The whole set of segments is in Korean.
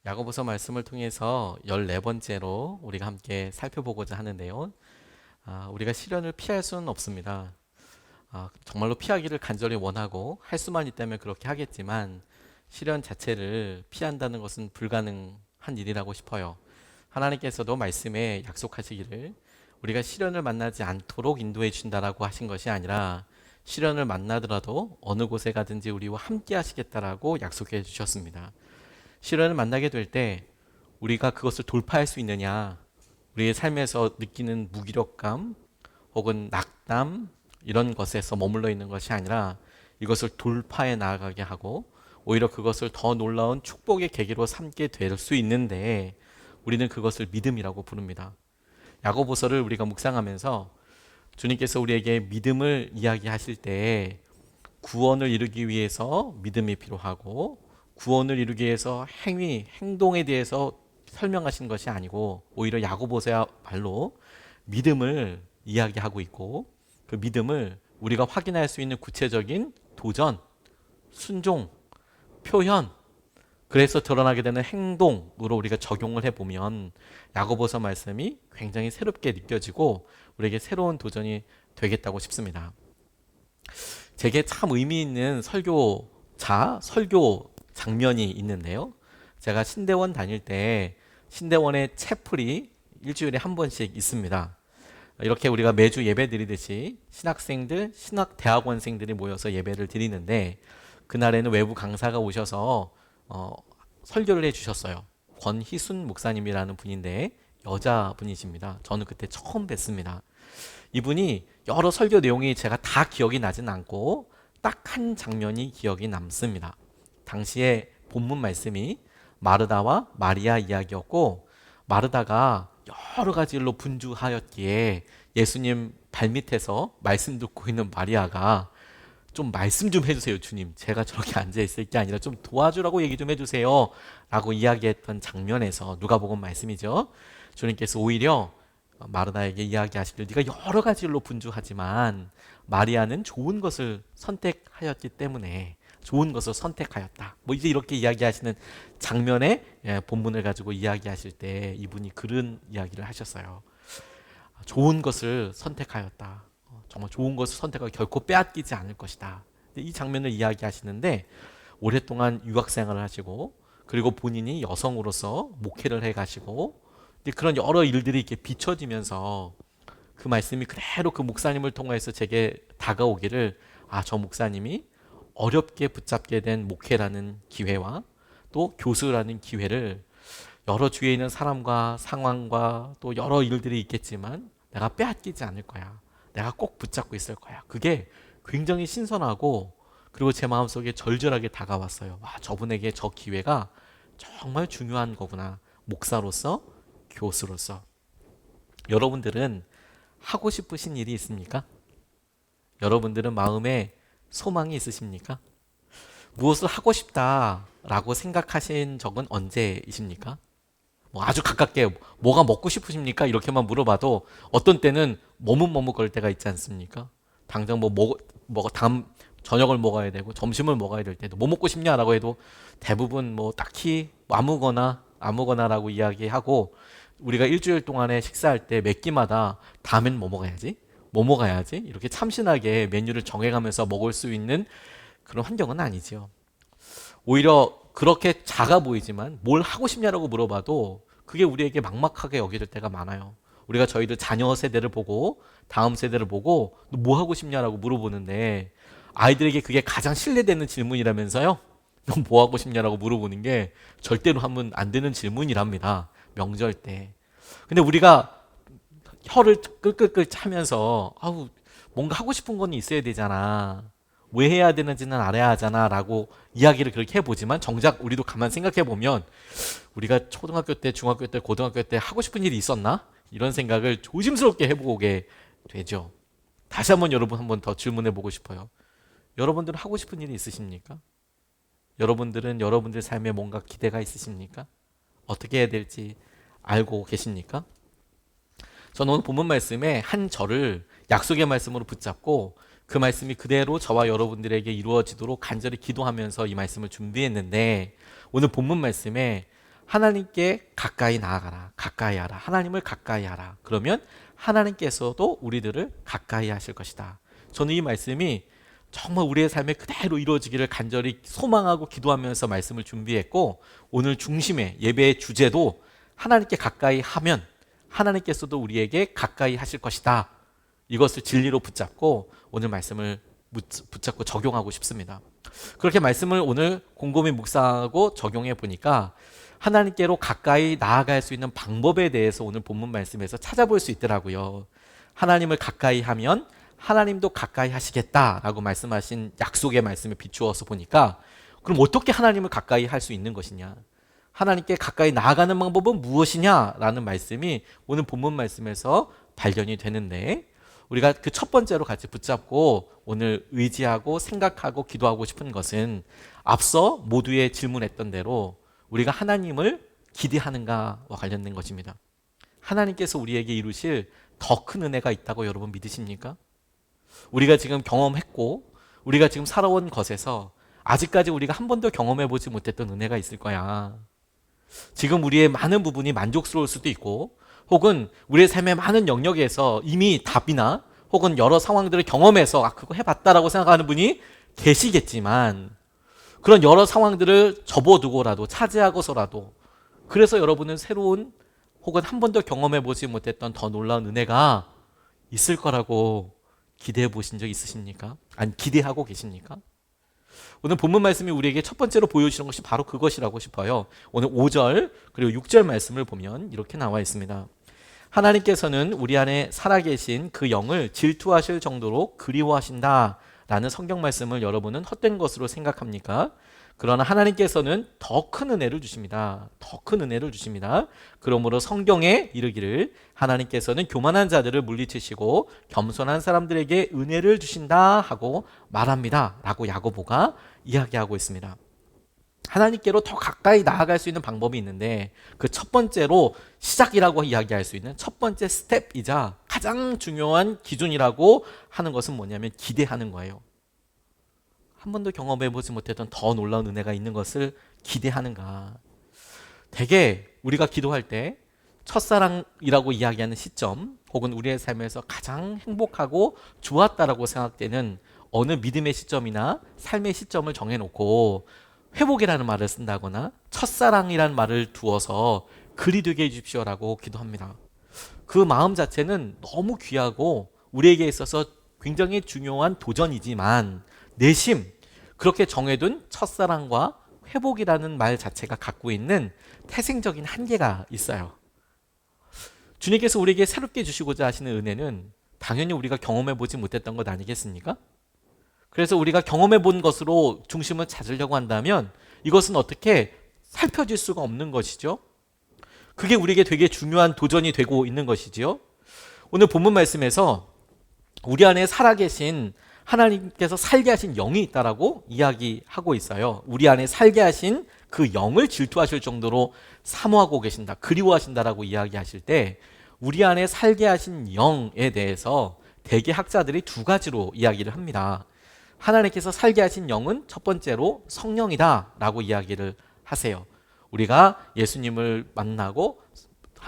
야고보서 말씀을 통해서 14번째로 우리가 함께 살펴보고자 하는데요. 우리가 시련을 피할 수는 없습니다. 정말로 피하기를 간절히 원하고 할 수만 있다면 그렇게 하겠지만 시련 자체를 피한다는 것은 불가능한 일이라고 싶어요. 하나님께서도 말씀에 약속하시기를 우리가 시련을 만나지 않도록 인도해 주신다라고 하신 것이 아니라 시련을 만나더라도 어느 곳에 가든지 우리와 함께 하시겠다라고 약속해 주셨습니다. 시련을 만나게 될 때 우리가 그것을 돌파할 수 있느냐, 우리의 삶에서 느끼는 무기력감 혹은 낙담 이런 것에서 머물러 있는 것이 아니라 이것을 돌파해 나아가게 하고 오히려 그것을 더 놀라운 축복의 계기로 삼게 될 수 있는데 우리는 그것을 믿음이라고 부릅니다. 야고보서를 우리가 묵상하면서 주님께서 우리에게 믿음을 이야기하실 때 구원을 이루기 위해서 믿음이 필요하고 구원을 이루기 위해서 행동에 대해서 설명하신 것이 아니고 오히려 야고보서야말로 믿음을 이야기하고 있고 그 믿음을 우리가 확인할 수 있는 구체적인 도전, 순종, 표현, 그래서 드러나게 되는 행동으로 우리가 적용을 해보면 야고보서 말씀이 굉장히 새롭게 느껴지고 우리에게 새로운 도전이 되겠다고 싶습니다. 제게 참 의미 있는 설교 장면이 있는데요. 제가 신대원 다닐 때 신대원의 채플이 일주일에 한 번씩 있습니다. 이렇게 우리가 매주 예배 드리듯이 신학생들, 신학대학원생들이 모여서 예배를 드리는데 그날에는 외부 강사가 오셔서 설교를 해주셨어요. 권희순 목사님이라는 분인데 여자분이십니다. 저는 그때 처음 뵀습니다. 이분이 여러 설교 내용이 제가 다 기억이 나진 않고 딱 한 장면이 기억이 남습니다. 당시에 본문 말씀이 마르다와 마리아 이야기였고 마르다가 여러 가지 일로 분주하였기에 예수님 발밑에서 말씀 듣고 있는 마리아가 좀 말씀 좀 해주세요, 주님. 제가 저렇게 앉아 있을 게 아니라 좀 도와주라고 얘기 좀 해주세요. 라고 이야기했던 장면에서 누가복음 말씀이죠. 주님께서 오히려 마르다에게 이야기하시길 네가 여러 가지 일로 분주하지만 마리아는 좋은 것을 선택하였기 때문에 좋은 것을 선택하였다. 뭐 이제 이렇게 이야기하시는 장면의 본문을 가지고 이야기하실 때 이분이 그런 이야기를 하셨어요. 좋은 것을 선택하였다. 정말 좋은 것을 선택하고 결코 빼앗기지 않을 것이다. 이 장면을 이야기하시는데 오랫동안 유학 생활을 하시고 그리고 본인이 여성으로서 목회를 해가시고 그런 여러 일들이 이렇게 비춰지면서 그 말씀이 그대로 그 목사님을 통해서 제게 다가오기를 저 목사님이 어렵게 붙잡게 된 목회라는 기회와 또 교수라는 기회를 여러 주위에 있는 사람과 상황과 또 여러 일들이 있겠지만 내가 빼앗기지 않을 거야. 내가 꼭 붙잡고 있을 거야. 그게 굉장히 신선하고 그리고 제 마음속에 절절하게 다가왔어요. 저분에게 저 기회가 정말 중요한 거구나. 목사로서, 교수로서. 여러분들은 하고 싶으신 일이 있습니까? 여러분들은 마음에 소망이 있으십니까? 무엇을 하고 싶다라고 생각하신 적은 언제이십니까? 뭐 아주 가깝게 뭐가 먹고 싶으십니까? 이렇게만 물어봐도 어떤 때는 머뭇머뭇거릴 때가 있지 않습니까? 당장 다음 저녁을 먹어야 되고 점심을 먹어야 될 때도 뭐 먹고 싶냐라고 해도 대부분 뭐 딱히 아무거나라고 이야기하고 우리가 일주일 동안에 식사할 때 몇 끼마다 다음엔 뭐 먹어야지? 뭐 먹어야지? 이렇게 참신하게 메뉴를 정해가면서 먹을 수 있는 그런 환경은 아니지요. 오히려 그렇게 작아 보이지만 뭘 하고 싶냐라고 물어봐도 그게 우리에게 막막하게 여겨질 때가 많아요. 우리가 저희들 자녀 세대를 보고 다음 세대를 보고 너 뭐 하고 싶냐라고 물어보는데 아이들에게 그게 가장 신뢰되는 질문이라면서요. 너 뭐 하고 싶냐라고 물어보는 게 절대로 하면 안 되는 질문이랍니다. 명절 때. 근데 우리가 혀를 끌끌끌 차면서 뭔가 하고 싶은 건 있어야 되잖아. 왜 해야 되는지는 알아야 하잖아 라고 이야기를 그렇게 해보지만 정작 우리도 가만 생각해 보면 우리가 초등학교 때, 중학교 때, 고등학교 때 하고 싶은 일이 있었나? 이런 생각을 조심스럽게 해보게 되죠. 다시 한번 여러분 한번 더 질문해 보고 싶어요. 여러분들은 하고 싶은 일이 있으십니까? 여러분들은 여러분들 삶에 뭔가 기대가 있으십니까? 어떻게 해야 될지 알고 계십니까? 저는 오늘 본문 말씀에 한 절을 약속의 말씀으로 붙잡고 그 말씀이 그대로 저와 여러분들에게 이루어지도록 간절히 기도하면서 이 말씀을 준비했는데 오늘 본문 말씀에 하나님께 가까이 나아가라. 가까이 하라. 하나님을 가까이 하라. 그러면 하나님께서도 우리들을 가까이 하실 것이다. 저는 이 말씀이 정말 우리의 삶에 그대로 이루어지기를 간절히 소망하고 기도하면서 말씀을 준비했고, 오늘 중심의 예배의 주제도 하나님께 가까이 하면 하나님께서도 우리에게 가까이 하실 것이다. 이것을 진리로 붙잡고 오늘 말씀을 붙잡고 적용하고 싶습니다. 그렇게 말씀을 오늘 곰곰이 묵상하고 적용해 보니까 하나님께로 가까이 나아갈 수 있는 방법에 대해서 오늘 본문 말씀에서 찾아볼 수 있더라고요. 하나님을 가까이 하면 하나님도 가까이 하시겠다라고 말씀하신 약속의 말씀에 비추어서 보니까, 그럼 어떻게 하나님을 가까이 할 수 있는 것이냐, 하나님께 가까이 나아가는 방법은 무엇이냐라는 말씀이 오늘 본문 말씀에서 발견이 되는데, 우리가 그 첫 번째로 같이 붙잡고 오늘 의지하고 생각하고 기도하고 싶은 것은 앞서 모두의 질문했던 대로 우리가 하나님을 기대하는가와 관련된 것입니다. 하나님께서 우리에게 이루실 더 큰 은혜가 있다고 여러분 믿으십니까? 우리가 지금 경험했고 우리가 지금 살아온 것에서 아직까지 우리가 한 번도 경험해보지 못했던 은혜가 있을 거야. 지금 우리의 많은 부분이 만족스러울 수도 있고, 혹은 우리의 삶의 많은 영역에서 이미 답이나 혹은 여러 상황들을 경험해서 그거 해봤다라고 생각하는 분이 계시겠지만, 그런 여러 상황들을 접어두고라도 차지하고서라도, 그래서 여러분은 새로운 혹은 한 번도 경험해보지 못했던 더 놀라운 은혜가 있을 거라고 기대해 보신 적 있으십니까? 아니, 기대하고 계십니까? 오늘 본문 말씀이 우리에게 첫 번째로 보여주시는 것이 바로 그것이라고 싶어요. 오늘 5절 그리고 6절 말씀을 보면 이렇게 나와 있습니다. 하나님께서는 우리 안에 살아계신 그 영을 질투하실 정도로 그리워하신다 라는 성경 말씀을 여러분은 헛된 것으로 생각합니까? 그러나 하나님께서는 더 큰 은혜를 주십니다. 더 큰 은혜를 주십니다. 그러므로 성경에 이르기를 하나님께서는 교만한 자들을 물리치시고 겸손한 사람들에게 은혜를 주신다 하고 말합니다 라고 야고보가 이야기하고 있습니다. 하나님께로 더 가까이 나아갈 수 있는 방법이 있는데, 그 첫 번째로 시작이라고 이야기할 수 있는 첫 번째 스텝이자 가장 중요한 기준이라고 하는 것은 뭐냐면 기대하는 거예요. 한 번도 경험해보지 못했던 더 놀라운 은혜가 있는 것을 기대하는가. 대개 우리가 기도할 때 첫사랑이라고 이야기하는 시점, 혹은 우리의 삶에서 가장 행복하고 좋았다라고 생각되는 어느 믿음의 시점이나 삶의 시점을 정해놓고 회복이라는 말을 쓴다거나 첫사랑이라는 말을 두어서 그리 되게 해주십시오라고 기도합니다. 그 마음 자체는 너무 귀하고 우리에게 있어서 굉장히 중요한 도전이지만, 내심 그렇게 정해둔 첫사랑과 회복이라는 말 자체가 갖고 있는 태생적인 한계가 있어요. 주님께서 우리에게 새롭게 주시고자 하시는 은혜는 당연히 우리가 경험해보지 못했던 것 아니겠습니까? 그래서 우리가 경험해본 것으로 중심을 찾으려고 한다면 이것은 어떻게 살펴질 수가 없는 것이죠. 그게 우리에게 되게 중요한 도전이 되고 있는 것이지요. 오늘 본문 말씀에서 우리 안에 살아계신 하나님께서 살게 하신 영이 있다라고 이야기하고 있어요. 우리 안에 살게 하신 그 영을 질투하실 정도로 사모하고 계신다, 그리워하신다라고 이야기하실 때, 우리 안에 살게 하신 영에 대해서 대개 학자들이 두 가지로 이야기를 합니다. 하나님께서 살게 하신 영은 첫 번째로 성령이다라고 이야기를 하세요. 우리가 예수님을 만나고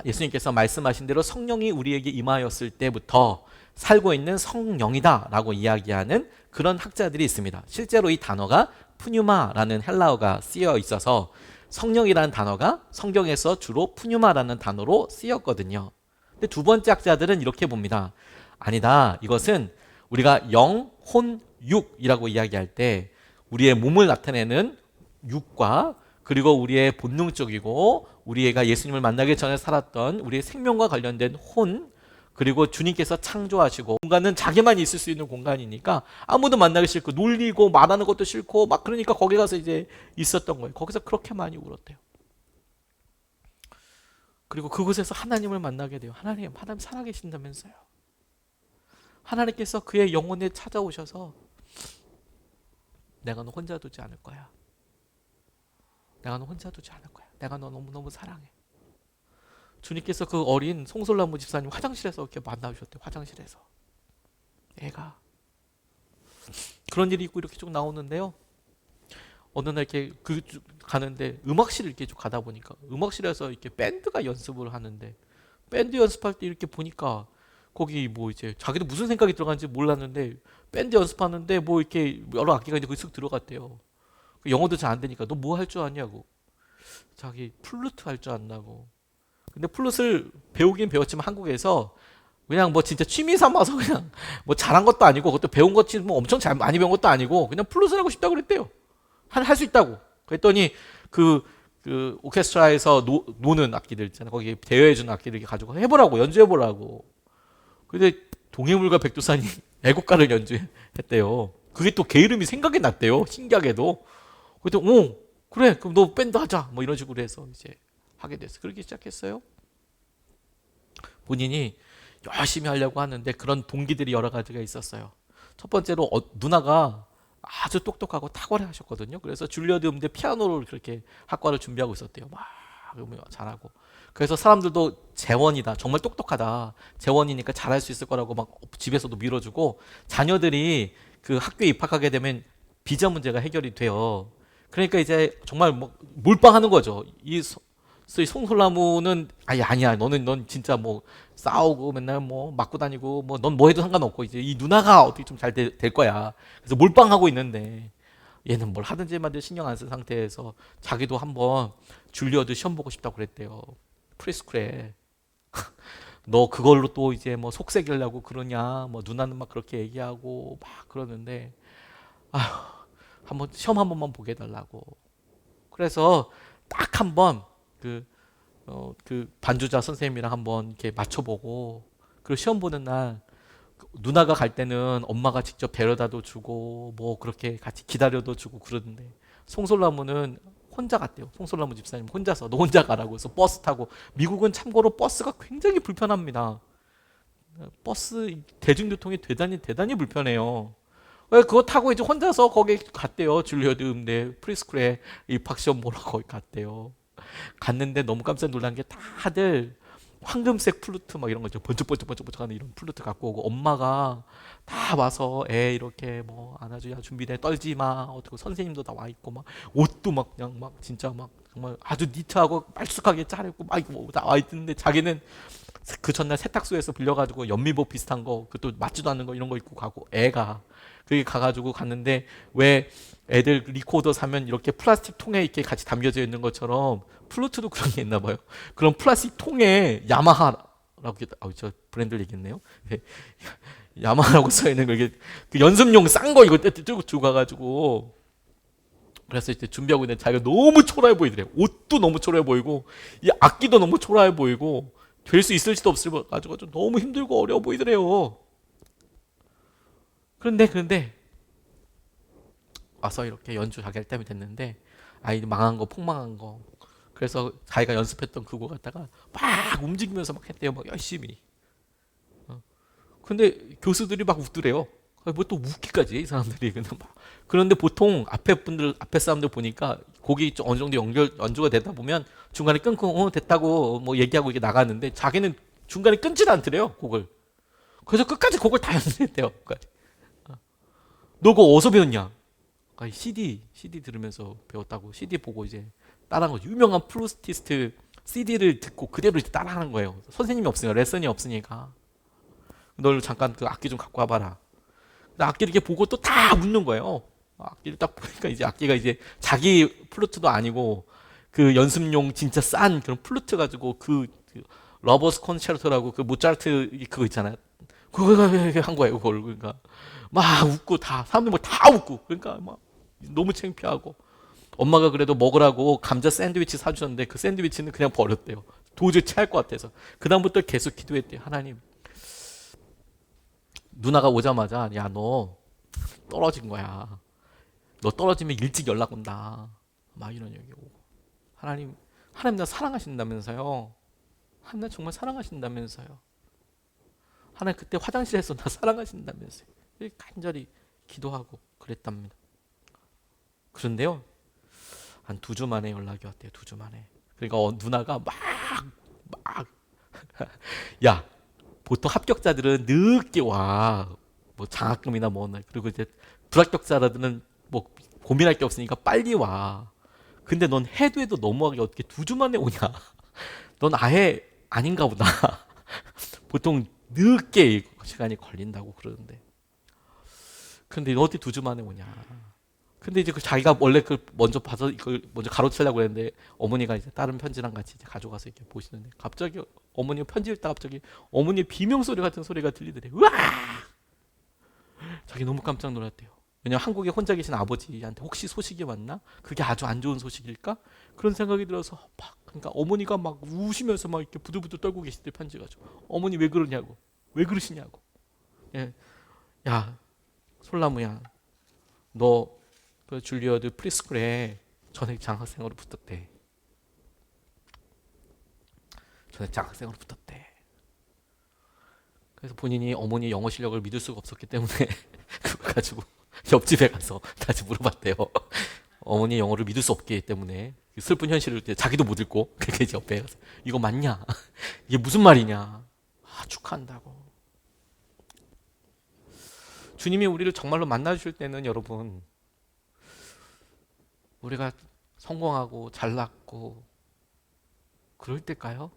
예수님께서 말씀하신 대로 성령이 우리에게 임하였을 때부터 살고 있는 성령이다라고 이야기하는 그런 학자들이 있습니다. 실제로 이 단어가 푸뉴마라는 헬라어가 쓰여 있어서 성령이라는 단어가 성경에서 주로 푸뉴마라는 단어로 쓰였거든요. 근데 두 번째 학자들은 이렇게 봅니다. 아니다, 이것은 우리가 영, 혼, 육이라고 이야기할 때 우리의 몸을 나타내는 육과, 그리고 우리의 본능적이고 우리가 예수님을 만나기 전에 살았던 우리의 생명과 관련된 혼, 그리고 주님께서 창조하시고, 공간은 자기만 있을 수 있는 공간이니까 아무도 만나기 싫고 놀리고 말하는 것도 싫고 막, 그러니까 거기 가서 이제 있었던 거예요. 거기서 그렇게 많이 울었대요. 그리고 그곳에서 하나님을 만나게 돼요. 하나님 살아계신다면서요. 하나님께서 그의 영혼에 찾아오셔서 내가 너 혼자 두지 않을 거야. 내가 너 혼자 두지 않을 거야. 내가 너 너무너무 사랑해. 주님께서 그 어린 송솔나무 집사님 화장실에서 이렇게 만나주셨대요. 화장실에서. 애가. 그런 일이 있고 이렇게 쭉 나오는데요. 어느 날 이렇게 가는데 음악실을 이렇게 쭉 가다 보니까 음악실에서 이렇게 밴드가 연습을 하는데 밴드 연습할 때 이렇게 보니까 거기 뭐 이제 자기도 무슨 생각이 들어간지 몰랐는데 밴드 연습하는데 뭐 이렇게 여러 악기가 이제 거기 쓱 들어갔대요. 영어도 잘 안 되니까 너 뭐 할 줄 아냐고. 자기 플루트 할 줄 안다고. 근데 플룻을 배우긴 배웠지만 한국에서 그냥 뭐 진짜 취미 삼아서 그냥 뭐 잘한 것도 아니고 그것도 배운 것이 뭐 엄청 잘 많이 배운 것도 아니고 그냥 플룻을 하고 싶다고 그랬대요. 할 수 있다고. 그랬더니 그 오케스트라에서 노는 악기들 있잖아요. 거기 대여해주는 악기들 가지고 해보라고 연주해보라고. 근데 동해물과 백두산이 애국가를 연주했대요. 그게 또 걔 이름이 생각이 났대요. 신기하게도. 그랬더니 오 그래 그럼 너 밴드 하자 뭐 이런 식으로 해서 이제 하게 됐어요. 그렇게 시작했어요. 본인이 열심히 하려고 하는데 그런 동기들이 여러 가지가 있었어요. 첫 번째로 누나가 아주 똑똑하고 탁월하셨거든요. 그래서 줄리어드 음대 피아노를 그렇게 학과를 준비하고 있었대요. 막 잘하고. 그래서 사람들도 재원이다. 정말 똑똑하다. 재원이니까 잘할 수 있을 거라고 막 집에서도 밀어주고 자녀들이 그 학교에 입학하게 되면 비자 문제가 해결이 돼요. 그러니까 이제 정말 뭐 몰빵하는 거죠. 이 송솔나무는 아니야. 넌 진짜 뭐 싸우고 맨날 뭐 맞고 다니고 뭐 넌 뭐 해도 상관없고 이제 이 누나가 어떻게 좀 잘 될 거야. 그래서 몰빵하고 있는데 얘는 뭘 하든지 말든 신경 안 쓴 상태에서 자기도 한번 줄리어드 시험 보고 싶다고 그랬대요. 프리스쿨에. 너 그걸로 또 이제 뭐 속색이려고 그러냐. 뭐 누나는 막 그렇게 얘기하고 막 그러는데 한번 시험 한 번만 보게 해달라고. 그래서 딱 한번 그 반주자 선생님이랑 한번 이렇게 맞춰보고 그리고 시험 보는 날 누나가 갈 때는 엄마가 직접 데려다도 주고 뭐 그렇게 같이 기다려도 주고 그러는데 송솔나무는 혼자 갔대요. 송솔나무 집사님 혼자서 너 혼자 가라고 해서 버스 타고 미국은 참고로 버스가 굉장히 불편합니다. 버스 대중교통이 대단히 불편해요. 그거 타고 이제 혼자서 거기 갔대요. 줄리어드 음대 프리스쿨에 입학시험 보러 거기 갔대요. 갔는데 너무 깜짝 놀란 게 다들 황금색 플루트 막 이런 거죠. 번쩍번쩍 하는 이런 플루트 갖고 오고 엄마가 다 와서 애 이렇게 뭐 안아줘야 준비돼 떨지 마. 어떻게 선생님도 다 와 있고 막 옷도 막 그냥 막 진짜 막 정말 아주 니트하고 말쑥하게 차려입고 막 이거 다 와 있는데 자기는 그 전날 세탁소에서 빌려가지고 연미복 비슷한 거 그것도 맞지도 않는 거 이런 거 입고 가고 애가 그게 가가지고 갔는데 왜 애들 리코더 사면 이렇게 플라스틱 통에 이렇게 같이 담겨져 있는 것처럼 플루트도 그런 게 있나 봐요. 그런 플라스틱 통에 야마하라고 저 브랜드 얘기했네요. 야마하라고 써 있는 거 이게 그 연습용 싼 거 이거 뜯고 주고 가가지고 그래서 이제 준비하고 있는데 자기가 너무 초라해 보이더래요. 옷도 너무 초라해 보이고 이 악기도 너무 초라해 보이고 될 수 있을지도 없을 것 가지고 좀 너무 힘들고 어려워 보이더래요. 그런데 와서 이렇게 연주 자기 할 때면 됐는데 아이 망한 거 폭망한 거 그래서 자기가 연습했던 그거 갖다가 막 움직이면서 막 했대요. 막 열심히. 근데 교수들이 막 웃더래요. 뭐 또 웃기까지 이 사람들이 그냥 막. 그런데 보통 앞에 사람들 보니까 곡이 좀 어느 정도 연주가 되다 보면 중간에 끊고 됐다고 뭐 얘기하고 이게 나가는데 자기는 중간에 끊질 않더래요 곡을. 그래서 끝까지 곡을 다 연주했대요. 끝까지. 너 그거 어디서 배웠냐? CD 들으면서 배웠다고. CD 보고 이제 따라한 거죠. 유명한 플루티스트 CD를 듣고 그대로 이제 따라하는 거예요. 선생님이 없으니까 레슨이 없으니까. 널 잠깐 그 악기 좀 갖고 와봐라. 악기를 이렇게 보고 또 다 웃는 거예요. 악기를 딱 보니까 이제 악기가 이제 자기 플루트도 아니고 그 연습용 진짜 싼 그런 플루트 가지고 그 러버스 콘체르토라고 그 모차르트 그거 있잖아요. 그거 한 거예요. 그걸 그러니까 막 웃고 다 사람들 뭐 다 웃고 그러니까 막 너무 창피하고 엄마가 그래도 먹으라고 감자 샌드위치 사주셨는데 그 샌드위치는 그냥 버렸대요. 도저히 체할 것 같아서. 그다음부터 계속 기도했대요. 하나님 누나가 오자마자 야 너 떨어진 거야. 너 떨어지면 일찍 연락 온다. 막 이런 얘기 오고. 하나님 나 사랑하신다면서요. 하나님 나 정말 사랑하신다면서요. 하나님 그때 화장실에서 나 사랑하신다면서요. 간절히 기도하고 그랬답니다. 그런데요. 한 2주 만에 연락이 왔대요. 2주 만에. 그러니까 누나가 막 야 보통 합격자들은 늦게 와. 뭐 장학금이나 뭐 그리고 이제 불합격자들은 뭐 고민할 게 없으니까 빨리 와. 근데 넌 해도 너무하게 어떻게 2주 만에 오냐? 넌 아예 아닌가 보다. 보통 늦게 시간이 걸린다고 그러는데. 근데 어디 2주 만에 오냐? 근데 이제 그 자기가 원래 그 먼저 봐서 이걸 먼저 가로채려고 했는데 어머니가 이제 다른 편지랑 같이 이제 가져가서 이렇게 보시는데 갑자기 어머니가 편지 읽다 갑자기 어머니의 비명 소리 같은 소리가 들리더래. 우와! 자기 너무 깜짝 놀랐대요. 왜냐면 한국에 혼자 계신 아버지한테 혹시 소식이 왔나? 그게 아주 안 좋은 소식일까? 그런 생각이 들어서 막 그러니까 어머니가 막 우시면서 막 이렇게 부들부들 떨고 계시대 편지 가지고 어머니 왜 그러냐고 왜 그러시냐고 예. 야 솔나무야 너 그 줄리어드 프리스쿨에 전액 장학생으로 붙었대. 전액 장학생으로 붙었대. 그래서 본인이 어머니 영어 실력을 믿을 수가 없었기 때문에 그걸 가지고 옆집에 가서 다시 물어봤대요. 어머니 영어를 믿을 수 없기 때문에 슬픈 현실을 자기도 못 읽고 그렇게 옆에 가서 이거 맞냐? 이게 무슨 말이냐? 아, 축하한다고. 주님이 우리를 정말로 만나주실 때는 여러분 우리가 성공하고 잘났고 그럴 때일까요?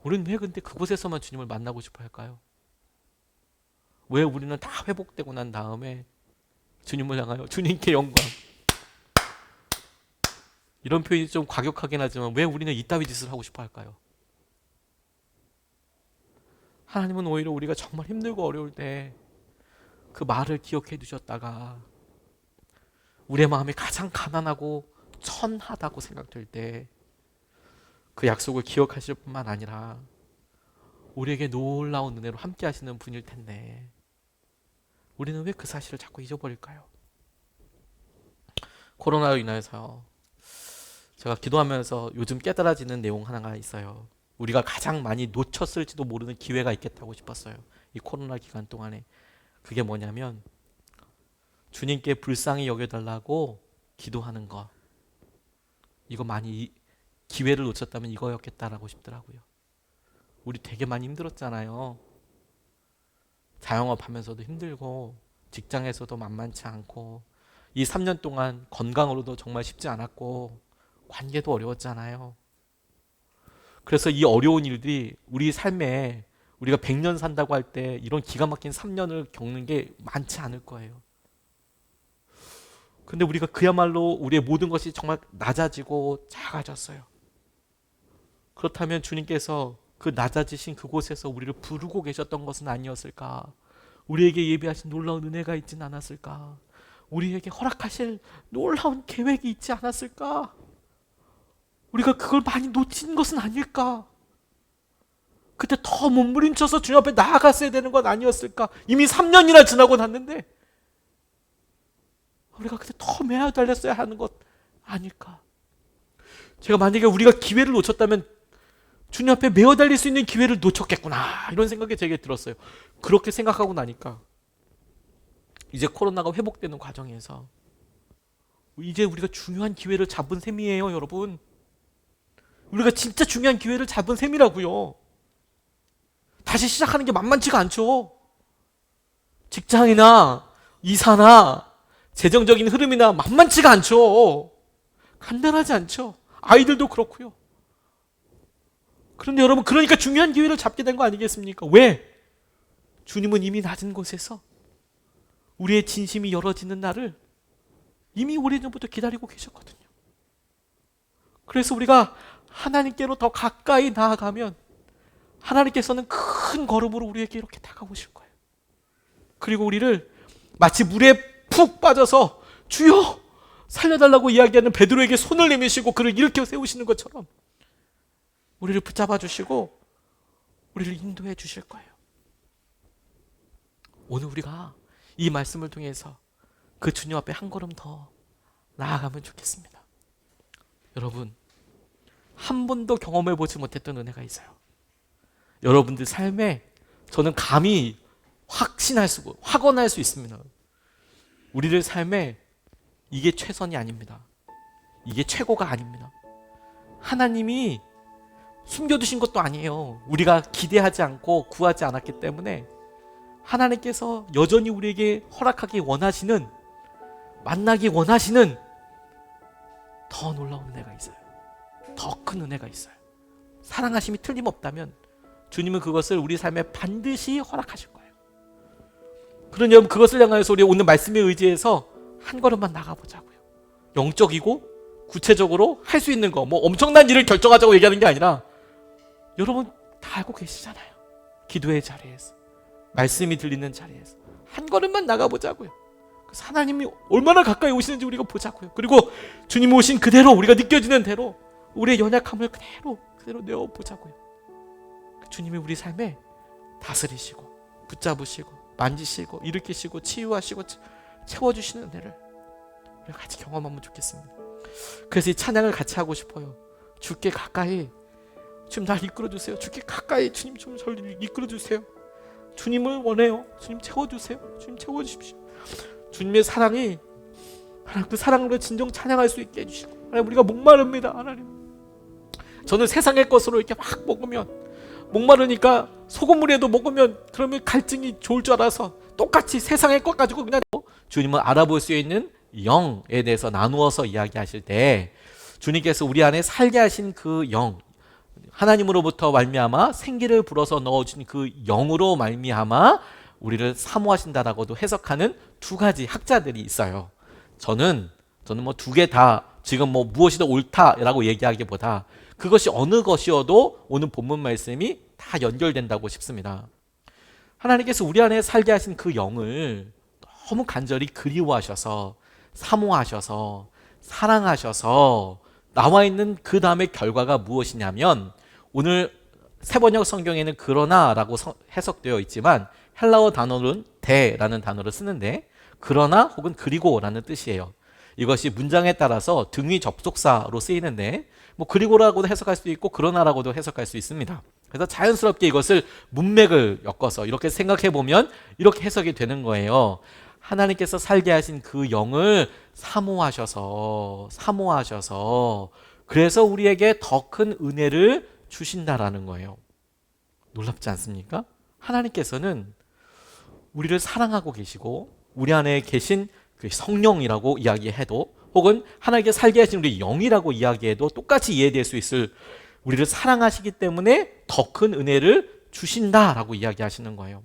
우리는 왜 근데 그곳에서만 주님을 만나고 싶어 할까요? 왜 우리는 다 회복되고 난 다음에 주님을 향하여 주님께 영광 이런 표현이 좀 과격하긴 하지만 왜 우리는 이따위 짓을 하고 싶어 할까요? 하나님은 오히려 우리가 정말 힘들고 어려울 때 그 말을 기억해 두셨다가 우리의 마음이 가장 가난하고 천하다고 생각될 때 그 약속을 기억하실 뿐만 아니라 우리에게 놀라운 은혜로 함께 하시는 분일 텐데 우리는 왜 그 사실을 자꾸 잊어버릴까요? 코로나로 인해서 제가 기도하면서 요즘 깨달아지는 내용 하나가 있어요. 우리가 가장 많이 놓쳤을지도 모르는 기회가 있겠다고 싶었어요. 이 코로나 기간 동안에. 그게 뭐냐면 주님께 불쌍히 여겨달라고 기도하는 것. 이거 많이 기회를 놓쳤다면 이거였겠다라고 싶더라고요. 우리 되게 많이 힘들었잖아요. 자영업 하면서도 힘들고 직장에서도 만만치 않고 이 3년 동안 건강으로도 정말 쉽지 않았고 관계도 어려웠잖아요. 그래서 이 어려운 일들이 우리 삶에 우리가 100년 산다고 할 때 이런 기가 막힌 3년을 겪는 게 많지 않을 거예요. 근데 우리가 그야말로 우리의 모든 것이 정말 낮아지고 작아졌어요. 그렇다면 주님께서 그 낮아지신 그곳에서 우리를 부르고 계셨던 것은 아니었을까? 우리에게 예비하신 놀라운 은혜가 있진 않았을까? 우리에게 허락하실 놀라운 계획이 있지 않았을까? 우리가 그걸 많이 놓친 것은 아닐까? 그때 더 몸부림쳐서 주님 앞에 나아갔어야 되는 건 아니었을까? 이미 3년이나 지나고 났는데 우리가 그때 더 매달렸어야 하는 것 아닐까? 제가 만약에 우리가 기회를 놓쳤다면 주님 앞에 매어 달릴 수 있는 기회를 놓쳤겠구나 이런 생각이 제게 들었어요. 그렇게 생각하고 나니까 이제 코로나가 회복되는 과정에서 이제 우리가 중요한 기회를 잡은 셈이에요, 여러분. 우리가 진짜 중요한 기회를 잡은 셈이라고요. 다시 시작하는 게 만만치가 않죠. 직장이나 이사나 재정적인 흐름이나 만만치가 않죠. 간단하지 않죠. 아이들도 그렇고요. 그런데 여러분 그러니까 중요한 기회를 잡게 된 거 아니겠습니까? 왜? 주님은 이미 낮은 곳에서 우리의 진심이 열어지는 날을 이미 오래전부터 기다리고 계셨거든요. 그래서 우리가 하나님께로 더 가까이 나아가면 하나님께서는 큰 걸음으로 우리에게 이렇게 다가오실 거예요. 그리고 우리를 마치 물에 푹 빠져서 주여 살려달라고 이야기하는 베드로에게 손을 내미시고 그를 일으켜 세우시는 것처럼 우리를 붙잡아 주시고 우리를 인도해 주실 거예요. 오늘 우리가 이 말씀을 통해서 그 주님 앞에 한 걸음 더 나아가면 좋겠습니다. 여러분 한 번도 경험해 보지 못했던 은혜가 있어요. 여러분들 삶에 저는 감히 확언할 수 있습니다. 우리들 삶에 이게 최선이 아닙니다. 이게 최고가 아닙니다. 하나님이 숨겨두신 것도 아니에요. 우리가 기대하지 않고 구하지 않았기 때문에 하나님께서 여전히 우리에게 허락하기 원하시는 만나기 원하시는 더 놀라운 은혜가 있어요. 더 큰 은혜가 있어요. 사랑하심이 틀림없다면 주님은 그것을 우리 삶에 반드시 허락하실 거예요. 그러니 여러분, 그것을 향하여서 우리 오늘 말씀에 의지해서 한 걸음만 나가보자고요. 영적이고 구체적으로 할 수 있는 거, 뭐 엄청난 일을 결정하자고 얘기하는 게 아니라, 여러분 다 알고 계시잖아요. 기도의 자리에서, 말씀이 들리는 자리에서 한 걸음만 나가보자고요. 그래서 하나님이 얼마나 가까이 오시는지 우리가 보자고요. 그리고 주님 오신 그대로, 우리가 느껴지는 대로 우리의 연약함을 그대로 내어보자고요. 주님이 우리 삶에 다스리시고 붙잡으시고 만지시고 일으키시고 치유하시고 채워주시는 은혜를 우리가 같이 경험하면 좋겠습니다. 그래서 이 찬양을 같이 하고 싶어요. 주께 가까이, 주님 날 이끌어주세요. 주께 가까이, 주님 좀 저를 이끌어주세요. 주님을 원해요. 주님 채워주세요. 주님 채워주십시오. 주님의 사랑이, 하나님 그 사랑으로 진정 찬양할 수 있게 해주시고, 하나님 우리가 목마릅니다. 하나님, 저는 세상의 것으로 이렇게 막 먹으면, 목마르니까 소금물에도 먹으면 그러면 갈증이 좋을 줄 알아서 똑같이 세상의 것 가지고 그냥, 주님을 알아볼 수 있는 영에 대해서 나누어서 이야기하실 때 주님께서 우리 안에 살게 하신 그 영, 하나님으로부터 말미암아 생기를 불어서 넣어준 그 영으로 말미암아 우리를 사모하신다라고도 해석하는 두 가지 학자들이 있어요. 저는 뭐 두 개 다 지금 뭐 무엇이 더 옳다라고 얘기하기보다 그것이 어느 것이어도 오늘 본문 말씀이 다 연결된다고 싶습니다. 하나님께서 우리 안에 살게 하신 그 영을 너무 간절히 그리워하셔서, 사모하셔서, 사랑하셔서 나와 있는 그 다음의 결과가 무엇이냐면, 오늘 새번역 성경에는 그러나라고 해석되어 있지만 헬라어 단어는 대라는 단어를 쓰는데, 그러나 혹은 그리고라는 뜻이에요. 이것이 문장에 따라서 등위 접속사로 쓰이는데, 뭐 그리고라고도 해석할 수도 있고 그러나라고도 해석할 수 있습니다. 그래서 자연스럽게 이것을 문맥을 엮어서 이렇게 생각해 보면 이렇게 해석이 되는 거예요. 하나님께서 살게 하신 그 영을 사모하셔서 그래서 우리에게 더 큰 은혜를 주신다라는 거예요. 놀랍지 않습니까? 하나님께서는 우리를 사랑하고 계시고 우리 안에 계신 그 성령이라고 이야기해도, 혹은 하나님께 살게 하신 우리 영이라고 이야기해도 똑같이 이해될 수 있을, 우리를 사랑하시기 때문에 더 큰 은혜를 주신다라고 이야기하시는 거예요.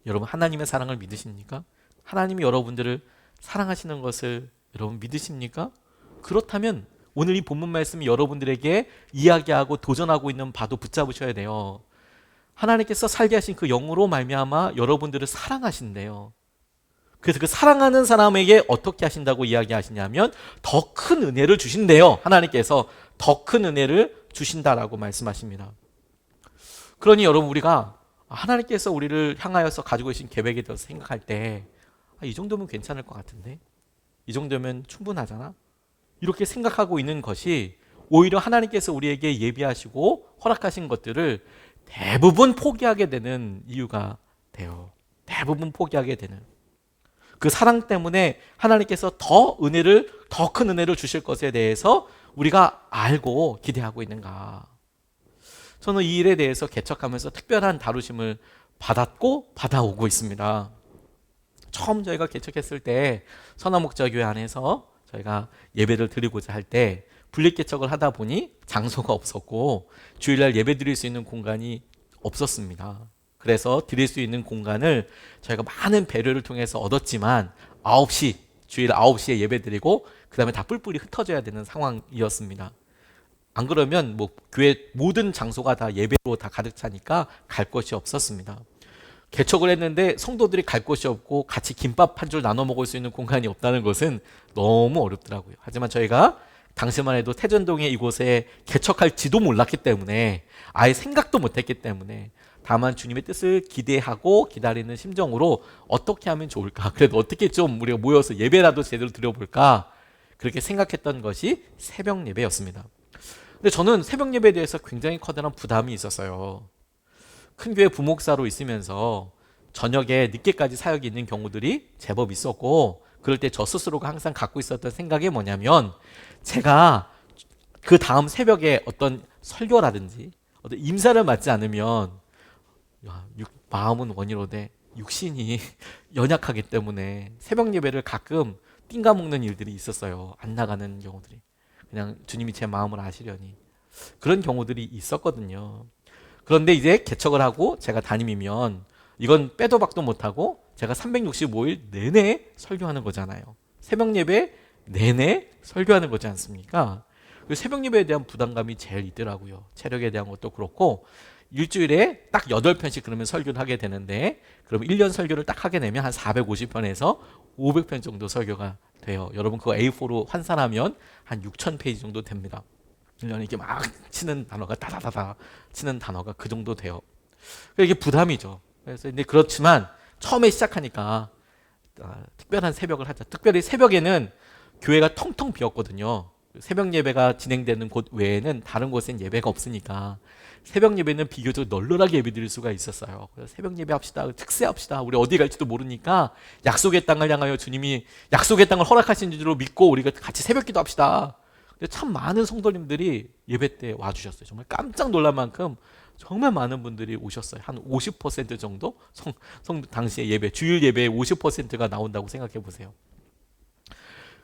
여러분, 하나님의 사랑을 믿으십니까? 하나님이 여러분들을 사랑하시는 것을 여러분 믿으십니까? 그렇다면 오늘 이 본문 말씀이 여러분들에게 이야기하고 도전하고 있는 바도 붙잡으셔야 돼요. 하나님께서 살게 하신 그 영으로 말미암아 여러분들을 사랑하신대요. 그래서 그 사랑하는 사람에게 어떻게 하신다고 이야기하시냐면 더 큰 은혜를 주신대요. 하나님께서 더 큰 은혜를 주신다라고 말씀하십니다. 그러니 여러분, 우리가 하나님께서 우리를 향하여서 가지고 계신 계획에 대해서 생각할 때, 이 정도면 괜찮을 것 같은데, 이 정도면 충분하잖아, 이렇게 생각하고 있는 것이 오히려 하나님께서 우리에게 예비하시고 허락하신 것들을 대부분 포기하게 되는 이유가 돼요. 대부분 포기하게 되는 그 사랑 때문에 하나님께서 더 큰 은혜를 주실 것에 대해서 우리가 알고 기대하고 있는가. 저는 이 일에 대해서 개척하면서 특별한 다루심을 받았고 받아오고 있습니다. 처음 저희가 개척했을 때 선화목자교회 안에서 저희가 예배를 드리고자 할 때 분립 개척을 하다 보니 장소가 없었고 주일날 예배 드릴 수 있는 공간이 없었습니다. 그래서 드릴 수 있는 공간을 저희가 많은 배려를 통해서 얻었지만 주일 9시에 예배 드리고 그 다음에 다 뿔뿔이 흩어져야 되는 상황이었습니다. 안 그러면 뭐 교회 모든 장소가 다 예배로 다 가득 차니까 갈 곳이 없었습니다. 개척을 했는데 성도들이 갈 곳이 없고 같이 김밥 한 줄 나눠 먹을 수 있는 공간이 없다는 것은 너무 어렵더라고요. 하지만 저희가 당시만 해도 태전동에 이곳에 개척할지도 몰랐기 때문에, 아예 생각도 못했기 때문에, 다만 주님의 뜻을 기대하고 기다리는 심정으로 어떻게 하면 좋을까, 그래도 어떻게 좀 우리가 모여서 예배라도 제대로 드려볼까, 그렇게 생각했던 것이 새벽 예배였습니다. 근데 저는 새벽 예배에 대해서 굉장히 커다란 부담이 있었어요. 큰 교회 부목사로 있으면서 저녁에 늦게까지 사역이 있는 경우들이 제법 있었고, 그럴 때 저 스스로가 항상 갖고 있었던 생각이 뭐냐면, 제가 그 다음 새벽에 어떤 설교라든지 어떤 임사를 맡지 않으면 마음은 원이로되 육신이 연약하기 때문에 새벽 예배를 가끔 낑가먹는 일들이 있었어요. 안 나가는 경우들이. 그냥 주님이 제 마음을 아시려니. 그런 경우들이 있었거든요. 그런데 이제 개척을 하고 제가 담임이면 이건 빼도 박도 못하고 제가 365일 내내 설교하는 거잖아요. 새벽 예배 내내 설교하는 거지 않습니까? 새벽 예배에 대한 부담감이 제일 있더라고요. 체력에 대한 것도 그렇고 일주일에 딱 8편씩 그러면 설교를 하게 되는데 그럼 1년 설교를 딱 하게 되면 한 450편에서 500편 정도 설교가 돼요. 여러분 그거 A4로 환산하면 한 6,000페이지 정도 됩니다. 1년에 이렇게 막 치는 단어가 다다다다 치는 단어가 그 정도 돼요. 이게 부담이죠. 그래서 근데 그렇지만 처음에 시작하니까 특별한 새벽을 하자. 특별히 새벽에는 교회가 텅텅 비었거든요. 새벽 예배가 진행되는 곳 외에는 다른 곳엔 예배가 없으니까 새벽 예배는 비교적 널널하게 예배드릴 수가 있었어요. 그래서 새벽 예배 합시다. 특세합시다. 우리 어디 갈지도 모르니까 약속의 땅을 향하여 주님이 약속의 땅을 허락하신 줄로 믿고 우리가 같이 새벽 기도 합시다. 근데 참 많은 성도님들이 예배 때 와주셨어요. 정말 깜짝 놀랄 만큼 정말 많은 분들이 오셨어요. 한 50% 정도 당시의 예배, 주일 예배의 50%가 나온다고 생각해 보세요.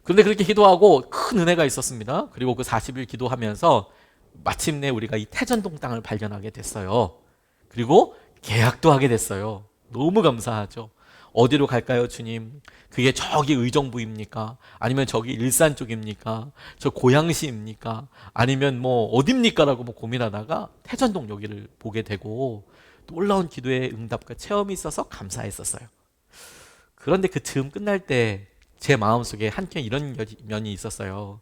그런데 그렇게 기도하고 큰 은혜가 있었습니다. 그리고 그 40일 기도하면서 마침내 우리가 이 태전동 땅을 발견하게 됐어요. 그리고 계약도 하게 됐어요. 너무 감사하죠. 어디로 갈까요, 주님? 그게 저기 의정부입니까? 아니면 저기 일산 쪽입니까? 저 고양시입니까? 아니면 뭐 어딥니까? 라고 뭐 고민하다가 태전동 여기를 보게 되고 놀라운 기도의 응답과 체험이 있어서 감사했었어요. 그런데 그 즈음 끝날 때 제 마음속에 한켠 이런 면이 있었어요.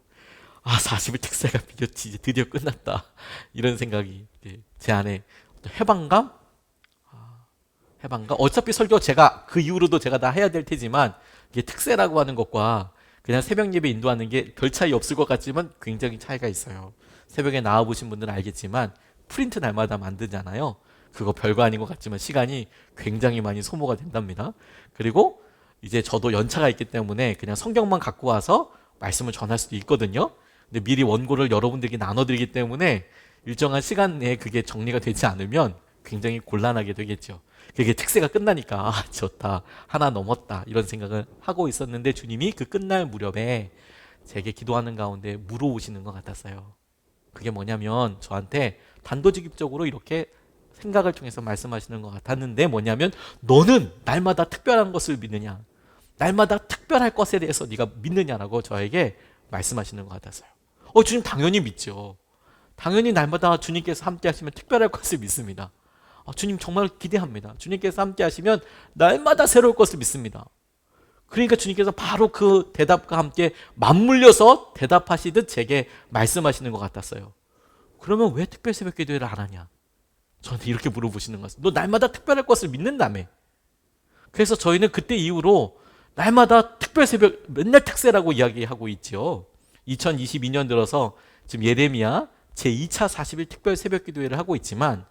40일 특세가 드디어 끝났다. 이런 생각이 제 안에 해방감? 어차피 설교 제가 그 이후로도 제가 다 해야 될 테지만 이게 특세라고 하는 것과 그냥 새벽 예배 인도하는 게 별 차이 없을 것 같지만 굉장히 차이가 있어요. 새벽에 나와보신 분들은 알겠지만 프린트 날마다 만드잖아요. 그거 별거 아닌 것 같지만 시간이 굉장히 많이 소모가 된답니다. 그리고 이제 저도 연차가 있기 때문에 그냥 성경만 갖고 와서 말씀을 전할 수도 있거든요. 근데 미리 원고를 여러분들에게 나눠드리기 때문에 일정한 시간 내에 그게 정리가 되지 않으면 굉장히 곤란하게 되겠죠. 그게 특세가 끝나니까 좋다, 하나 넘었다 이런 생각을 하고 있었는데 주님이 그 끝날 무렵에 제게 기도하는 가운데 물어오시는 것 같았어요. 그게 뭐냐면 저한테 단도직입적으로 이렇게 생각을 통해서 말씀하시는 것 같았는데 뭐냐면 너는 날마다 특별한 것을 믿느냐, 날마다 특별할 것에 대해서 네가 믿느냐라고 저에게 말씀하시는 것 같았어요. 주님 당연히 믿죠. 당연히 날마다 주님께서 함께 하시면 특별할 것을 믿습니다. 주님 정말 기대합니다. 주님께서 함께 하시면 날마다 새로울 것을 믿습니다. 그러니까 주님께서 바로 그 대답과 함께 맞물려서 대답하시듯 제게 말씀하시는 것 같았어요. 그러면 왜 특별 새벽 기도회를 안 하냐? 저한테 이렇게 물어보시는 것은 너 날마다 특별할 것을 믿는다며. 그래서 저희는 그때 이후로 날마다 특별 새벽 맨날 특세라고 이야기하고 있죠. 2022년 들어서 지금 예레미야 제2차 40일 특별 새벽 기도회를 하고 있지만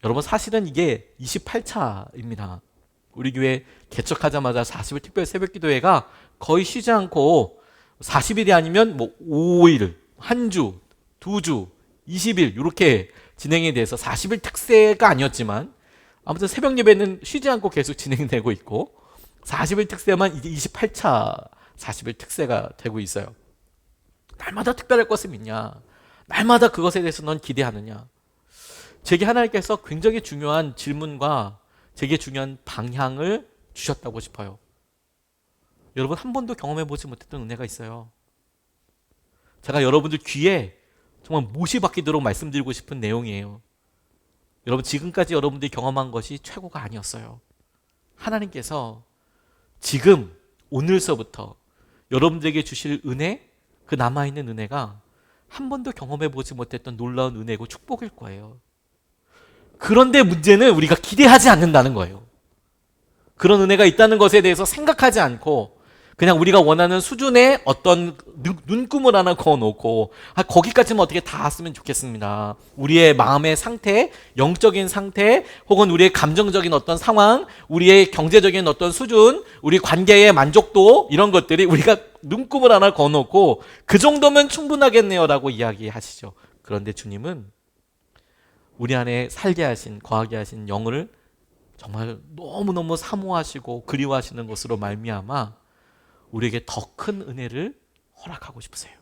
여러분 사실은 이게 28차입니다. 우리 교회 개척하자마자 40일 특별 새벽 기도회가 거의 쉬지 않고 40일이 아니면 뭐 5일, 한 주, 2주, 20일 이렇게 진행이 돼서 40일 특세가 아니었지만 아무튼 새벽 예배는 쉬지 않고 계속 진행되고 있고 40일 특세만 이제 28차 40일 특세가 되고 있어요. 날마다 특별할 것을 믿냐? 날마다 그것에 대해서 넌 기대하느냐? 제게 하나님께서 굉장히 중요한 질문과 제게 중요한 방향을 주셨다고 싶어요. 여러분 한 번도 경험해보지 못했던 은혜가 있어요. 제가 여러분들 귀에 정말 못이 박히도록 말씀드리고 싶은 내용이에요. 여러분 지금까지 여러분들이 경험한 것이 최고가 아니었어요. 하나님께서 지금 오늘서부터 여러분들에게 주실 은혜, 그 남아있는 은혜가 한 번도 경험해보지 못했던 놀라운 은혜고 축복일 거예요. 그런데 문제는 우리가 기대하지 않는다는 거예요. 그런 은혜가 있다는 것에 대해서 생각하지 않고 그냥 우리가 원하는 수준의 어떤 눈금을 하나 그어놓고 거기까지만 어떻게 다 왔으면 좋겠습니다. 우리의 마음의 상태, 영적인 상태 혹은 우리의 감정적인 어떤 상황, 우리의 경제적인 어떤 수준, 우리 관계의 만족도 이런 것들이 우리가 눈금을 하나 그어놓고 그 정도면 충분하겠네요 라고 이야기하시죠. 그런데 주님은 우리 안에 살게 하신, 거하게 하신 영을 정말 너무너무 사모하시고 그리워하시는 것으로 말미암아 우리에게 더 큰 은혜를 허락하고 싶으세요.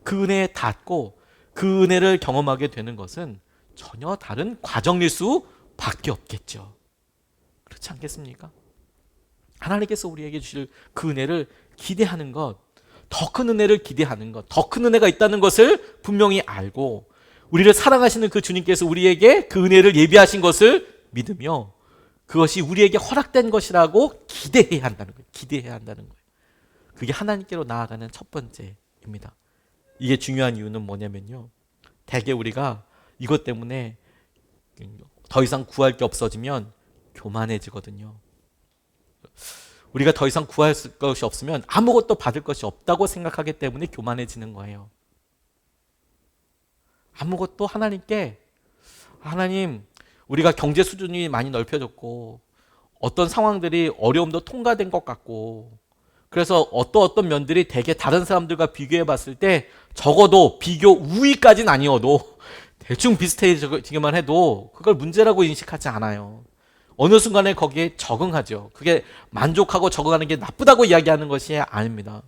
그 은혜에 닿고 그 은혜를 경험하게 되는 것은 전혀 다른 과정일 수밖에 없겠죠. 그렇지 않겠습니까? 하나님께서 우리에게 주실 그 은혜를 기대하는 것, 더 큰 은혜를 기대하는 것, 더 큰 은혜가 있다는 것을 분명히 알고 우리를 사랑하시는 그 주님께서 우리에게 그 은혜를 예비하신 것을 믿으며 그것이 우리에게 허락된 것이라고 기대해야 한다는 거예요. 기대해야 한다는 거예요. 그게 하나님께로 나아가는 첫 번째입니다. 이게 중요한 이유는 뭐냐면요. 대개 우리가 이것 때문에 더 이상 구할 게 없어지면 교만해지거든요. 우리가 더 이상 구할 것이 없으면 아무것도 받을 것이 없다고 생각하기 때문에 교만해지는 거예요. 아무것도 하나님께 하나님 우리가 경제 수준이 많이 넓혀졌고 어떤 상황들이 어려움도 통과된 것 같고 그래서 어떤 면들이 되게 다른 사람들과 비교해 봤을 때 적어도 비교 우위까지는 아니어도 대충 비슷해지기만 해도 그걸 문제라고 인식하지 않아요. 어느 순간에 거기에 적응하죠. 그게 만족하고 적응하는 게 나쁘다고 이야기하는 것이 아닙니다.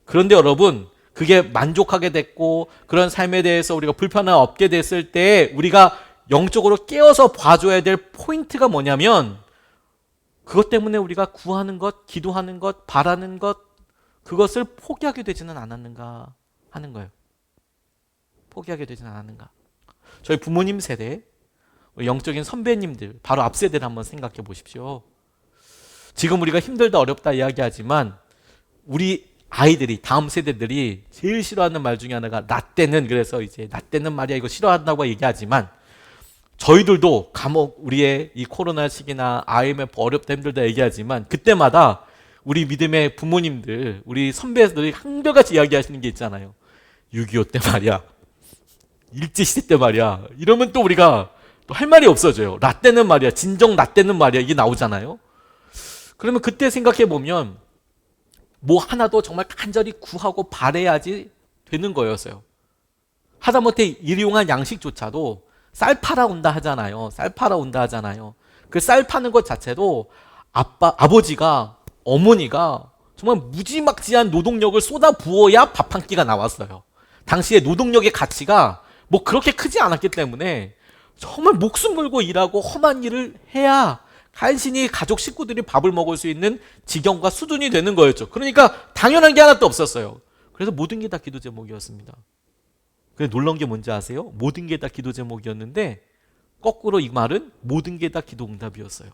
그런데 여러분 그게 만족하게 됐고 그런 삶에 대해서 우리가 불편함 없게 됐을 때 우리가 영적으로 깨어서 봐줘야 될 포인트가 뭐냐면 그것 때문에 우리가 구하는 것, 기도하는 것, 바라는 것 그것을 포기하게 되지는 않았는가 하는 거예요. 포기하게 되지는 않았는가. 저희 부모님 세대, 영적인 선배님들, 바로 앞 세대를 한번 생각해 보십시오. 지금 우리가 힘들다 어렵다 이야기하지만 우리 아이들이 다음 세대들이 제일 싫어하는 말 중에 하나가 나 때는 그래서 이제 나 때는 말이야 이거 싫어한다고 얘기하지만 저희들도 감옥 우리의 이 코로나 시기나 IMF 어렵다 힘들다 얘기하지만 그때마다 우리 믿음의 부모님들 우리 선배들이 한결같이 이야기하시는 게 있잖아요. 6.25 때 말이야 일제시대 때 말이야 이러면 또 우리가 또 할 말이 없어져요. 나 때는 말이야 진정 나 때는 말이야 이게 나오잖아요. 그러면 그때 생각해 보면 뭐 하나도 정말 간절히 구하고 바래야지 되는 거였어요. 하다못해 일용할 양식조차도 쌀 팔아온다 하잖아요. 쌀 팔아온다 하잖아요. 그 쌀 파는 것 자체도 아버지가 어머니가 정말 무지막지한 노동력을 쏟아 부어야 밥 한 끼가 나왔어요. 당시에 노동력의 가치가 뭐 그렇게 크지 않았기 때문에 정말 목숨 걸고 일하고 험한 일을 해야 간신히 가족 식구들이 밥을 먹을 수 있는 지경과 수준이 되는 거였죠. 그러니까 당연한 게 하나도 없었어요. 그래서 모든 게 다 기도 제목이었습니다. 근데 놀라운 게 뭔지 아세요? 모든 게 다 기도 제목이었는데 거꾸로 이 말은 모든 게 다 기도 응답이었어요.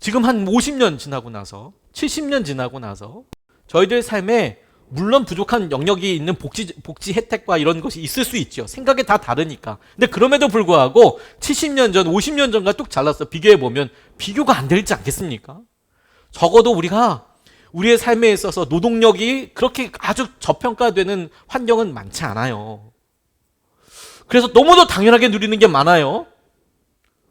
지금 한 50년 지나고 나서 70년 지나고 나서 저희들 삶에 물론 부족한 영역이 있는 복지 혜택과 이런 것이 있을 수 있죠. 생각이 다 다르니까. 근데 그럼에도 불구하고 70년 전, 50년 전과 뚝 잘라서 비교해보면 비교가 안 되지 않겠습니까? 적어도 우리가 우리의 삶에 있어서 노동력이 그렇게 아주 저평가되는 환경은 많지 않아요. 그래서 너무도 당연하게 누리는 게 많아요.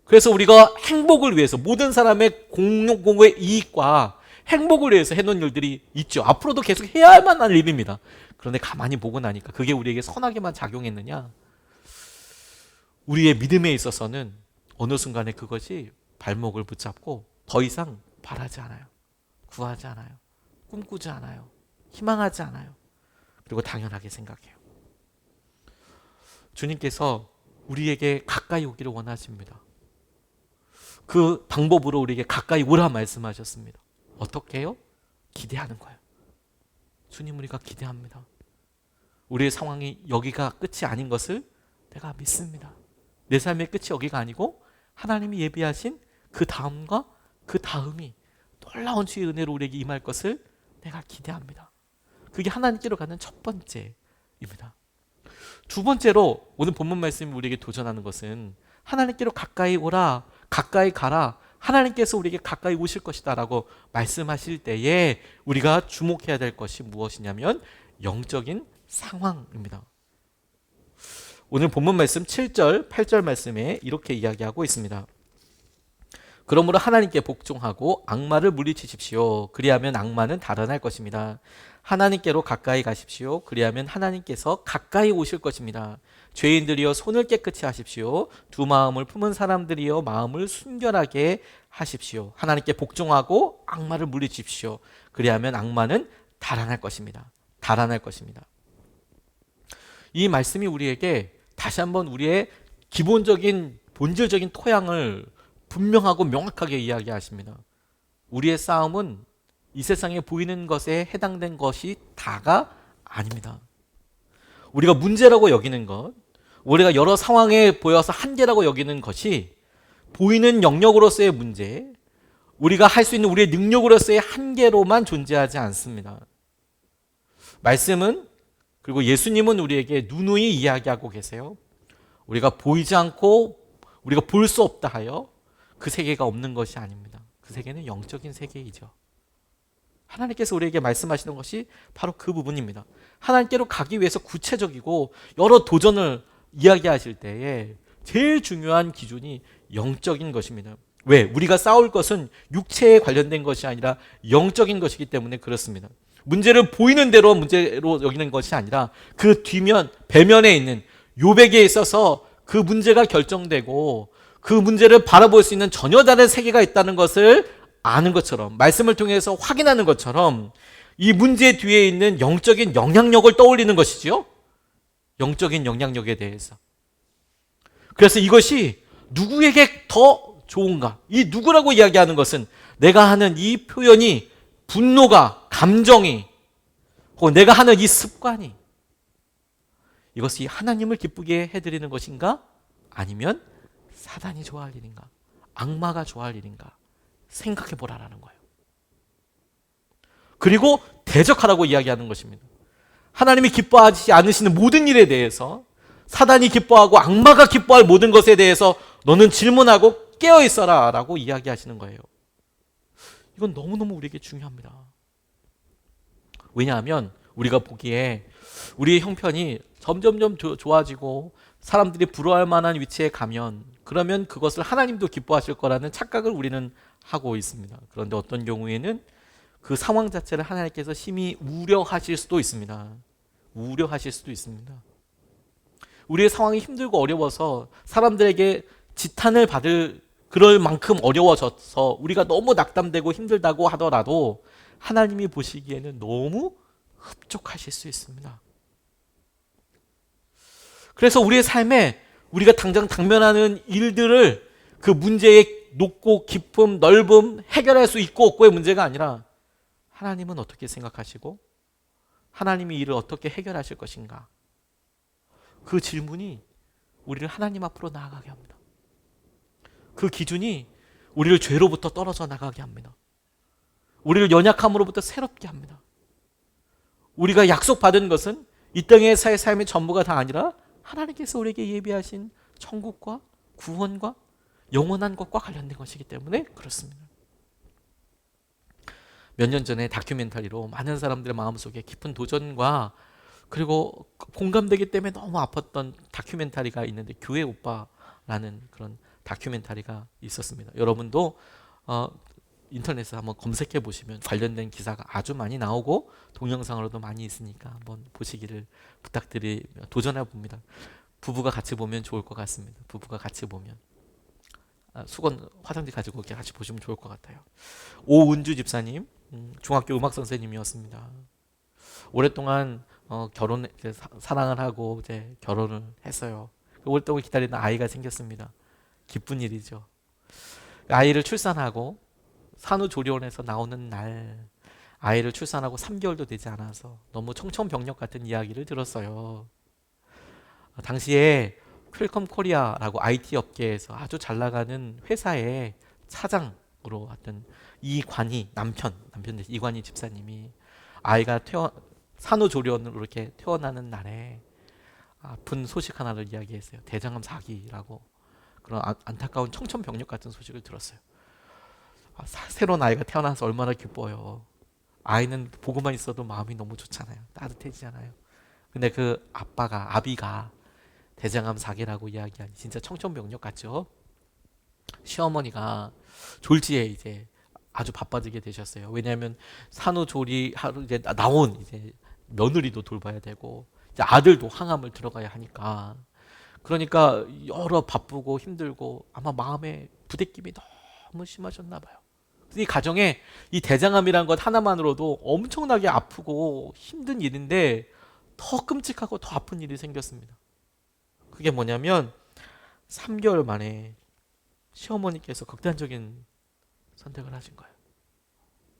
그래서 우리가 행복을 위해서 모든 사람의 공공의 이익과 행복을 위해서 해놓은 일들이 있죠. 앞으로도 계속 해야만 할 일입니다. 그런데 가만히 보고 나니까 그게 우리에게 선하게만 작용했느냐? 우리의 믿음에 있어서는 어느 순간에 그것이 발목을 붙잡고 더 이상 바라지 않아요. 구하지 않아요. 꿈꾸지 않아요. 희망하지 않아요. 그리고 당연하게 생각해요. 주님께서 우리에게 가까이 오기를 원하십니다. 그 방법으로 우리에게 가까이 오라 말씀하셨습니다. 어떻게 해요? 기대하는 거예요. 주님 우리가 기대합니다. 우리의 상황이 여기가 끝이 아닌 것을 내가 믿습니다. 내 삶의 끝이 여기가 아니고 하나님이 예비하신 그 다음과 그 다음이 놀라운 주의 은혜로 우리에게 임할 것을 내가 기대합니다. 그게 하나님께로 가는 첫 번째입니다. 두 번째로 오늘 본문 말씀이 우리에게 도전하는 것은 하나님께로 가까이 오라, 가까이 가라, 하나님께서 우리에게 가까이 오실 것이다 라고 말씀하실 때에 우리가 주목해야 될 것이 무엇이냐면 영적인 상황입니다. 오늘 본문 말씀 7절, 8절 말씀에 이렇게 이야기하고 있습니다. 그러므로 하나님께 복종하고 악마를 물리치십시오. 그리하면 악마는 달아날 것입니다. 하나님께로 가까이 가십시오. 그리하면 하나님께서 가까이 오실 것입니다. 죄인들이여 손을 깨끗이 하십시오. 두 마음을 품은 사람들이여 마음을 순결하게 하십시오. 하나님께 복종하고 악마를 물리십시오. 그리하면 악마는 달아날 것입니다. 달아날 것입니다. 이 말씀이 우리에게 다시 한번 우리의 기본적인 본질적인 토양을 분명하고 명확하게 이야기하십니다. 우리의 싸움은 이 세상에 보이는 것에 해당된 것이 다가 아닙니다. 우리가 문제라고 여기는 것, 우리가 여러 상황에 보여서 한계라고 여기는 것이 보이는 영역으로서의 문제, 우리가 할 수 있는 우리의 능력으로서의 한계로만 존재하지 않습니다. 말씀은, 그리고 예수님은 우리에게 누누이 이야기하고 계세요. 우리가 보이지 않고 우리가 볼 수 없다 하여 그 세계가 없는 것이 아닙니다. 그 세계는 영적인 세계이죠. 하나님께서 우리에게 말씀하시는 것이 바로 그 부분입니다. 하나님께로 가기 위해서 구체적이고 여러 도전을 이야기하실 때에 제일 중요한 기준이 영적인 것입니다. 왜? 우리가 싸울 것은 육체에 관련된 것이 아니라 영적인 것이기 때문에 그렇습니다. 문제를 보이는 대로 문제로 여기는 것이 아니라 그 뒤면, 배면에 있는 요백에 있어서 그 문제가 결정되고 그 문제를 바라볼 수 있는 전혀 다른 세계가 있다는 것을 아는 것처럼, 말씀을 통해서 확인하는 것처럼 이 문제 뒤에 있는 영적인 영향력을 떠올리는 것이지요. 영적인 영향력에 대해서. 그래서 이것이 누구에게 더 좋은가? 이 누구라고 이야기하는 것은 내가 하는 이 표현이, 분노가, 감정이, 혹은 내가 하는 이 습관이 이것이 하나님을 기쁘게 해드리는 것인가? 아니면 사단이 좋아할 일인가? 악마가 좋아할 일인가? 생각해 보라라는 거예요. 그리고 대적하라고 이야기하는 것입니다. 하나님이 기뻐하지 않으시는 모든 일에 대해서, 사단이 기뻐하고 악마가 기뻐할 모든 것에 대해서 너는 질문하고 깨어 있어라 라고 이야기하시는 거예요. 이건 너무너무 우리에게 중요합니다. 왜냐하면 우리가 보기에 우리의 형편이 점점점 좋아지고 사람들이 부러워할 만한 위치에 가면, 그러면 그것을 하나님도 기뻐하실 거라는 착각을 우리는 하고 있습니다. 그런데 어떤 경우에는 그 상황 자체를 하나님께서 심히 우려하실 수도 있습니다. 우려하실 수도 있습니다. 우리의 상황이 힘들고 어려워서 사람들에게 지탄을 받을 그럴 만큼 어려워져서 우리가 너무 낙담되고 힘들다고 하더라도 하나님이 보시기에는 너무 흡족하실 수 있습니다. 그래서 우리의 삶에 우리가 당장 당면하는 일들을 그 문제의 높고 깊음, 넓음, 해결할 수 있고 없고의 문제가 아니라 하나님은 어떻게 생각하시고 하나님이 이를 어떻게 해결하실 것인가? 그 질문이 우리를 하나님 앞으로 나아가게 합니다. 그 기준이 우리를 죄로부터 떨어져 나가게 합니다. 우리를 연약함으로부터 새롭게 합니다. 우리가 약속받은 것은 이 땅에서의 삶의 전부가 다 아니라 하나님께서 우리에게 예비하신 천국과 구원과 영원한 것과 관련된 것이기 때문에 그렇습니다. 몇 년 전에 다큐멘터리로 많은 사람들의 마음속에 깊은 도전과 그리고 공감되기 때문에 너무 아팠던 다큐멘터리가 있는데, 교회 오빠라는 그런 다큐멘터리가 있었습니다. 여러분도 인터넷에 한번 검색해 보시면 관련된 기사가 아주 많이 나오고 동영상으로도 많이 있으니까 한번 보시기를 부탁드리며 도전해 봅니다. 부부가 같이 보면 좋을 것 같습니다. 부부가 같이 보면 수건 화장지 가지고 이렇게 같이 보시면 좋을 것 같아요. 오은주 집사님, 중학교 음악 선생님이었습니다. 오랫동안 사랑을 하고 이제 결혼을 했어요. 오랫동안 기다리는 아이가 생겼습니다. 기쁜 일이죠. 아이를 출산하고 산후조리원에서 나오는 날, 아이를 출산하고 3개월도 되지 않아서 너무 청천벽력 같은 이야기를 들었어요. 당시에 퀄컴 코리아라고 IT 업계에서 아주 잘 나가는 회사의 차장으로 왔던 이관희 남편 이관희 집사님이 아이가 산후조리원으로 이렇게 태어나는 날에 아픈 소식 하나를 이야기했어요. 대장암 4기라고 그런 안타까운 청천벽력 같은 소식을 들었어요. 새로운 아이가 태어나서 얼마나 기뻐요. 아이는 보고만 있어도 마음이 너무 좋잖아요. 따뜻해지잖아요. 근데 그 아비가 대장암 4기라고 이야기하니 진짜 청천벽력 같죠? 시어머니가 졸지에 이제 아주 바빠지게 되셨어요. 왜냐하면 산후조리 하루 이제 나온 이제 며느리도 돌봐야 되고 이제 아들도 항암을 들어가야 하니까, 그러니까 여러 바쁘고 힘들고 아마 마음에 부대낌이 너무 심하셨나 봐요. 이 가정에 이 대장암이란 것 하나만으로도 엄청나게 아프고 힘든 일인데 더 끔찍하고 더 아픈 일이 생겼습니다. 그게 뭐냐면 3개월 만에 시어머니께서 극단적인 선택을 하신 거예요.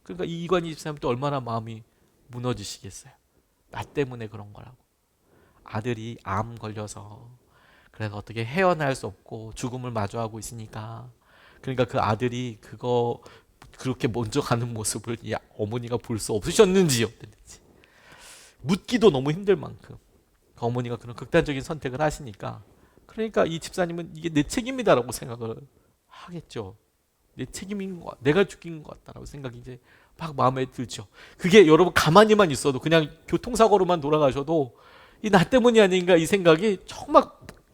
그러니까 이 이관희 집사님 또 얼마나 마음이 무너지시겠어요. 나 때문에 그런 거라고. 아들이 암 걸려서 그래서 어떻게 헤어날 수 없고 죽음을 마주하고 있으니까, 그러니까 그 아들이 그거 그렇게 먼저 가는 모습을 이 어머니가 볼 수 없으셨는지 어땠는지 묻기도 너무 힘들 만큼 그 어머니가 그런 극단적인 선택을 하시니까, 그러니까 이 집사님은 이게 내 책임이다라고 생각을 하겠죠. 내 책임인 것 같아, 내가 죽인 것 같다라고 생각이 이제 막 마음에 들죠. 그게 여러분 가만히만 있어도 그냥 교통사고로만 돌아가셔도 이 나 때문이 아닌가 이 생각이 정말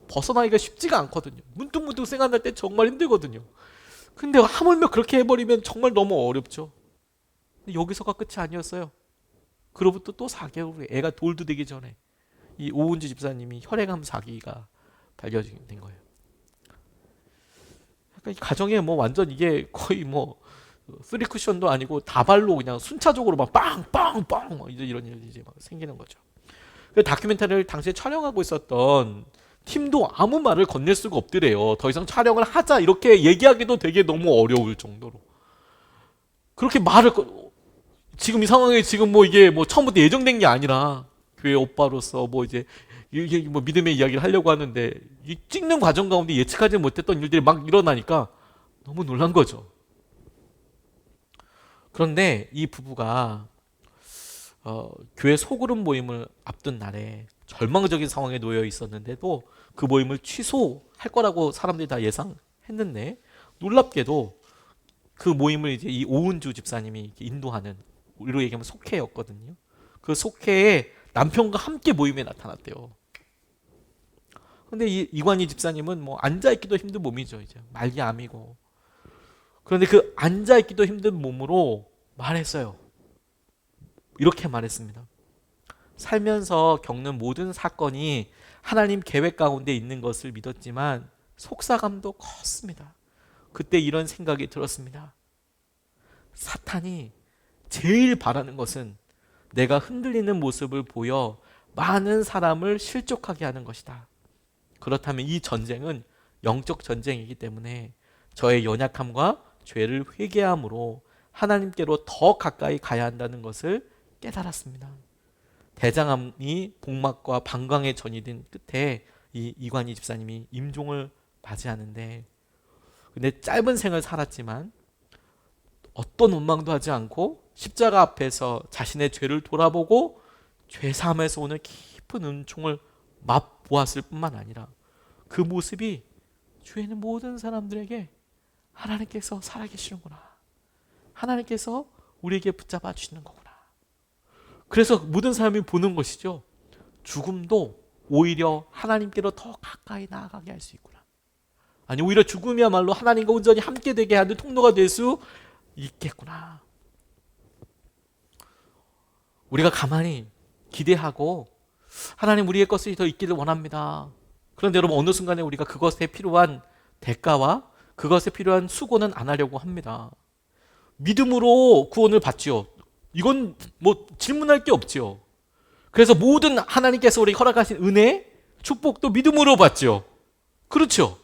벗어나기가 쉽지가 않거든요. 문득문득 생각날 때 정말 힘들거든요. 근데 하물며 그렇게 해버리면 정말 너무 어렵죠. 근데 여기서가 끝이 아니었어요. 그로부터 또 4개월 후에 애가 돌도 되기 전에 이 오은주 집사님이 혈액암 4기가 발견된 거예요. 그러니까 이 가정에 뭐 완전 이게 거의 뭐 쓰리 쿠션도 아니고 다발로 그냥 순차적으로 막 빵빵빵 이제 이런 일이 이제 막 생기는 거죠. 그 다큐멘터리를 당시에 촬영하고 있었던 팀도 아무 말을 건넬 수가 없더래요. 더 이상 촬영을 하자 이렇게 얘기하기도 되게 너무 어려울 정도로 그렇게 말을 지금 이 상황에 지금 뭐 이게 뭐 처음부터 예정된 게 아니라 교회 오빠로서 뭐 이제 이게 뭐 믿음의 이야기를 하려고 하는데 이 찍는 과정 가운데 예측하지 못했던 일들이 막 일어나니까 너무 놀란 거죠. 그런데 이 부부가 교회 소그룹 모임을 앞둔 날에 절망적인 상황에 놓여 있었는데도 그 모임을 취소할 거라고 사람들이 다 예상했는데, 놀랍게도 그 모임을 이제 이 오은주 집사님이 인도하는, 우리로 얘기하면 속회였거든요. 그 속회에 남편과 함께 모임에 나타났대요. 근데 이 이관희 집사님은 뭐 앉아있기도 힘든 몸이죠. 이제 말기암이고. 그런데 그 앉아있기도 힘든 몸으로 말했어요. 이렇게 말했습니다. 살면서 겪는 모든 사건이 하나님 계획 가운데 있는 것을 믿었지만 속사감도 컸습니다. 그때 이런 생각이 들었습니다. 사탄이 제일 바라는 것은 내가 흔들리는 모습을 보여 많은 사람을 실족하게 하는 것이다. 그렇다면 이 전쟁은 영적 전쟁이기 때문에 저의 연약함과 죄를 회개함으로 하나님께로 더 가까이 가야 한다는 것을 깨달았습니다. 대장암이 복막과 방광에 전이된 끝에 이 이관희 집사님이 임종을 맞이하는데, 근데 짧은 생을 살았지만 어떤 원망도 하지 않고 십자가 앞에서 자신의 죄를 돌아보고 죄사함에서 오는 깊은 은총을 맛보았을 뿐만 아니라 그 모습이 주위에는 모든 사람들에게 하나님께서 살아계시는구나, 하나님께서 우리에게 붙잡아 주시는 거구나. 그래서 모든 사람이 보는 것이죠. 죽음도 오히려 하나님께로 더 가까이 나아가게 할 수 있구나. 아니, 오히려 죽음이야말로 하나님과 온전히 함께 되게 하는 통로가 될 수 있겠구나. 우리가 가만히 기대하고 하나님 우리의 것이 더 있기를 원합니다. 그런데 여러분, 어느 순간에 우리가 그것에 필요한 대가와 그것에 필요한 수고는 안 하려고 합니다. 믿음으로 구원을 받지요. 이건 뭐 질문할 게 없지요. 그래서 모든 하나님께서 우리에게 허락하신 은혜, 축복도 믿음으로 받지요. 그렇죠.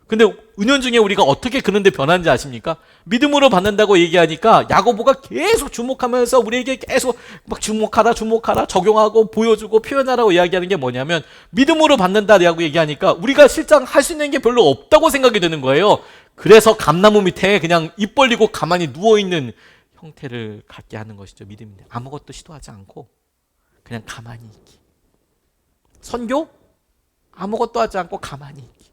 근데 은연중에 우리가 어떻게 그런데 변하는지 아십니까? 믿음으로 받는다고 얘기하니까 야고보가 계속 주목하면서 우리에게 계속 막 주목하라 적용하고 보여주고 표현하라고 이야기하는 게 뭐냐면, 믿음으로 받는다라고 얘기하니까 우리가 실장 할 수 있는 게 별로 없다고 생각이 드는 거예요. 그래서 감나무 밑에 그냥 입 벌리고 가만히 누워있는 형태를 갖게 하는 것이죠. 믿음인데 아무것도 시도하지 않고 그냥 가만히 있기. 선교? 아무것도 하지 않고 가만히 있기.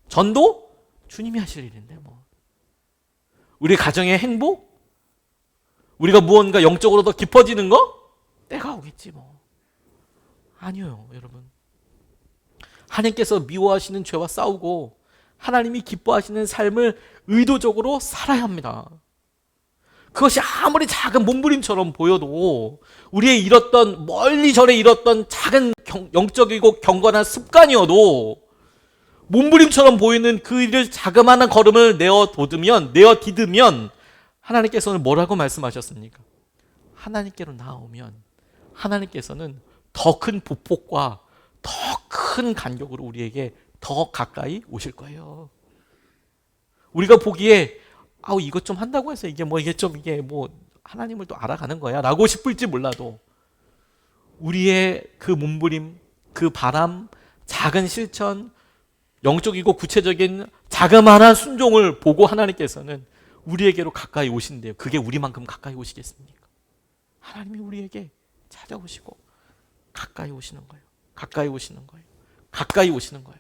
전도? 주님이 하실 일인데 뭐. 우리 가정의 행복? 우리가 무언가 영적으로 더 깊어지는 거? 때가 오겠지 뭐. 아니요, 여러분. 하나님께서 미워하시는 죄와 싸우고 하나님이 기뻐하시는 삶을 의도적으로 살아야 합니다. 그것이 아무리 작은 몸부림처럼 보여도 우리의 잃었던, 멀리 전에 잃었던 작은 영적이고 경건한 습관이어도 몸부림처럼 보이는 그 일을 자그마한 걸음을 내어 디디면 하나님께서는 뭐라고 말씀하셨습니까? 하나님께로 나오면 하나님께서는 더 큰 보폭과 더 큰 간격으로 우리에게 더 가까이 오실 거예요. 우리가 보기에 이것 좀 한다고 해서 이게 하나님을 또 알아가는 거야 라고 싶을지 몰라도 우리의 그 몸부림, 그 바람, 작은 실천, 영적이고 구체적인 자그마한 순종을 보고 하나님께서는 우리에게로 가까이 오신대요. 그게 우리만큼 가까이 오시겠습니까? 하나님이 우리에게 찾아오시고 가까이 오시는 거예요. 가까이 오시는 거예요. 가까이 오시는 거예요.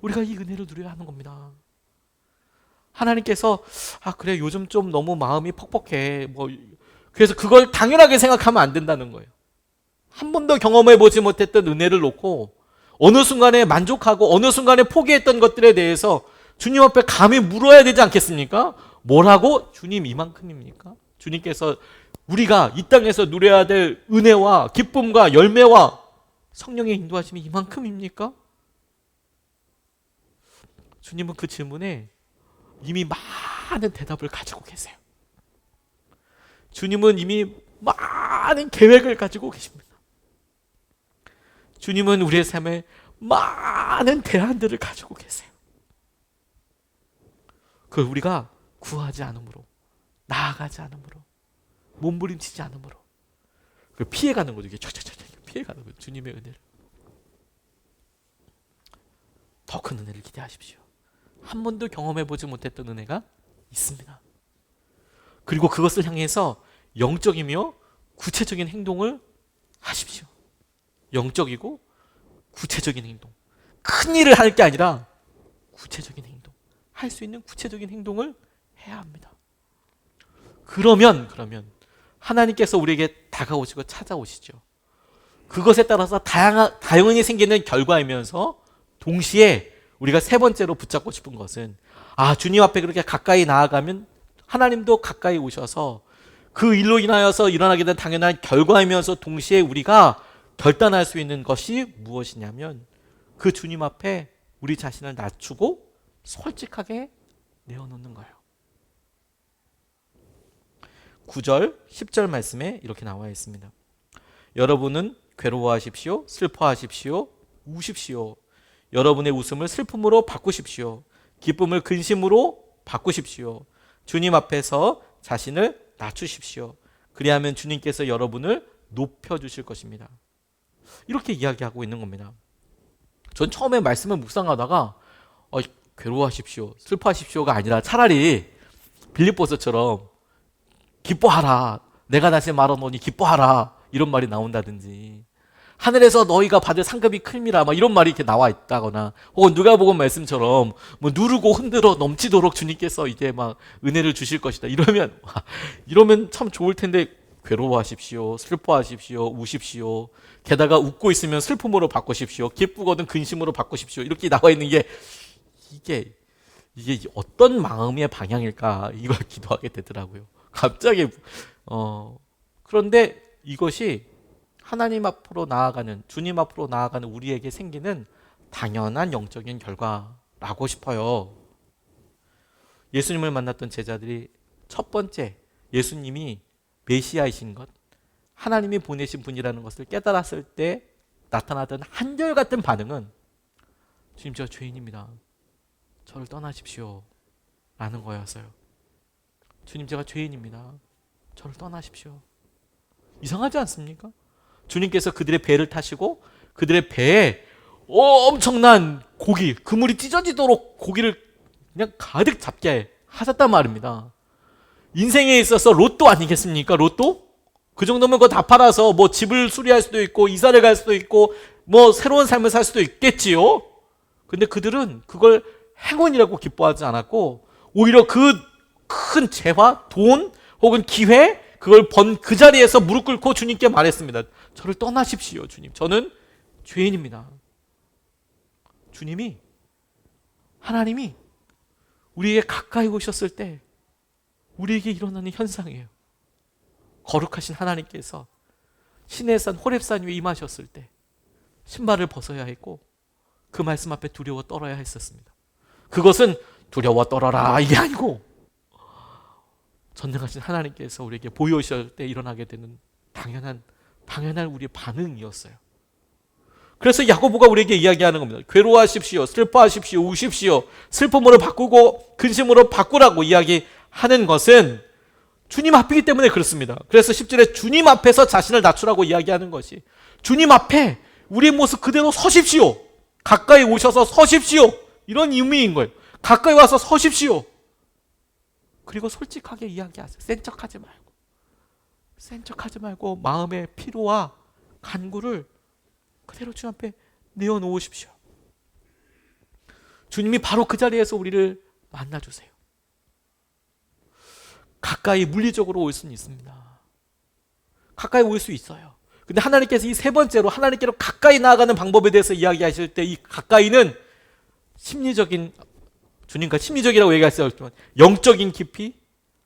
우리가 이 은혜를 누려야 하는 겁니다. 하나님께서 그래 요즘 좀 너무 마음이 퍽퍽해 그래서 그걸 당연하게 생각하면 안 된다는 거예요. 한 번도 경험해 보지 못했던 은혜를 놓고 어느 순간에 만족하고 어느 순간에 포기했던 것들에 대해서 주님 앞에 감히 물어야 되지 않겠습니까? 뭐라고? 주님 이만큼입니까? 주님께서 우리가 이 땅에서 누려야 될 은혜와 기쁨과 열매와 성령의 인도하심이 이만큼입니까? 주님은 그 질문에 이미 많은 대답을 가지고 계세요. 주님은 이미 많은 계획을 가지고 계십니다. 주님은 우리의 삶에 많은 대안들을 가지고 계세요. 그걸 우리가 구하지 않으므로, 나아가지 않으므로, 몸부림치지 않으므로 피해가는 거죠. 이게 피해가는 거죠. 주님의 은혜를. 더 큰 은혜를 기대하십시오. 한 번도 경험해보지 못했던 은혜가 있습니다. 그리고 그것을 향해서 영적이며 구체적인 행동을 하십시오. 영적이고 구체적인 행동. 큰 일을 할 게 아니라 구체적인 행동. 할 수 있는 구체적인 행동을 해야 합니다. 그러면 하나님께서 우리에게 다가오시고 찾아오시죠. 그것에 따라서 다양히 생기는 결과이면서 동시에 우리가 세 번째로 붙잡고 싶은 것은 주님 앞에 그렇게 가까이 나아가면 하나님도 가까이 오셔서 그 일로 인하여서 일어나게 된 당연한 결과이면서 동시에 우리가 결단할 수 있는 것이 무엇이냐면 그 주님 앞에 우리 자신을 낮추고 솔직하게 내어놓는 거예요. 9절, 10절 말씀에 이렇게 나와 있습니다. 여러분은 괴로워하십시오. 슬퍼하십시오. 우십시오. 여러분의 웃음을 슬픔으로 바꾸십시오. 기쁨을 근심으로 바꾸십시오. 주님 앞에서 자신을 낮추십시오. 그리하면 주님께서 여러분을 높여주실 것입니다. 이렇게 이야기하고 있는 겁니다. 전 처음에 말씀을 묵상하다가 괴로워하십시오, 슬퍼하십시오가 아니라 차라리 빌립보서처럼 기뻐하라, 내가 다시 말하노니 기뻐하라 이런 말이 나온다든지 하늘에서 너희가 받을 상급이 큽니다 이런 말이 이렇게 나와 있다거나 혹은 누가복음 말씀처럼 누르고 흔들어 넘치도록 주님께서 이제 은혜를 주실 것이다 이러면 참 좋을 텐데 괴로워하십시오, 슬퍼하십시오, 우십시오. 게다가 웃고 있으면 슬픔으로 바꾸십시오. 기쁘거든 근심으로 바꾸십시오. 이렇게 나와 있는 게 이게 어떤 마음의 방향일까 이걸 기도하게 되더라고요. 갑자기 그런데 이것이 하나님 앞으로 나아가는 주님 앞으로 나아가는 우리에게 생기는 당연한 영적인 결과라고 싶어요. 예수님을 만났던 제자들이 첫 번째 예수님이 메시아이신 것, 하나님이 보내신 분이라는 것을 깨달았을 때 나타나던 한결같은 반응은 주님 저 죄인입니다. 저를 떠나십시오 라는 거였어요. 주님 제가 죄인입니다. 저를 떠나십시오. 이상하지 않습니까? 주님께서 그들의 배를 타시고 그들의 배에 엄청난 고기, 그물이 찢어지도록 고기를 그냥 가득 잡게 하셨단 말입니다. 인생에 있어서 로또 아니겠습니까? 로또? 그 정도면 그거 다 팔아서 집을 수리할 수도 있고 이사를 갈 수도 있고 새로운 삶을 살 수도 있겠지요. 근데 그들은 그걸 행운이라고 기뻐하지 않았고 오히려 그 큰 재화, 돈 혹은 기회 그걸 번 그 자리에서 무릎 꿇고 주님께 말했습니다. 저를 떠나십시오 주님. 저는 죄인입니다. 주님이 하나님이 우리에게 가까이 오셨을 때 우리에게 일어나는 현상이에요. 거룩하신 하나님께서 시내산 호렙산 위에 임하셨을 때 신발을 벗어야 했고 그 말씀 앞에 두려워 떨어야 했었습니다. 그것은 두려워 떨어라 이게 아니고 전능하신 하나님께서 우리에게 보여주실 때 일어나게 되는 당연한 우리의 반응이었어요. 그래서 야고보가 우리에게 이야기하는 겁니다. 괴로워하십시오. 슬퍼하십시오. 우십시오. 슬픔으로 바꾸고 근심으로 바꾸라고 이야기하는 것은 주님 앞이기 때문에 그렇습니다. 그래서 10절에 주님 앞에서 자신을 낮추라고 이야기하는 것이 주님 앞에 우리의 모습 그대로 서십시오. 가까이 오셔서 서십시오. 이런 의미인 거예요. 가까이 와서 서십시오. 그리고 솔직하게 이야기하세요. 센 척하지 말고 마음의 피로와 간구를 그대로 주님 앞에 내어놓으십시오. 주님이 바로 그 자리에서 우리를 만나주세요. 가까이 물리적으로 올 수는 있습니다. 가까이 올 수 있어요. 근데 하나님께서 이 세 번째로 하나님께로 가까이 나아가는 방법에 대해서 이야기하실 때 이 가까이는 심리적인, 주님과 심리적이라고 얘기했지만 영적인 깊이,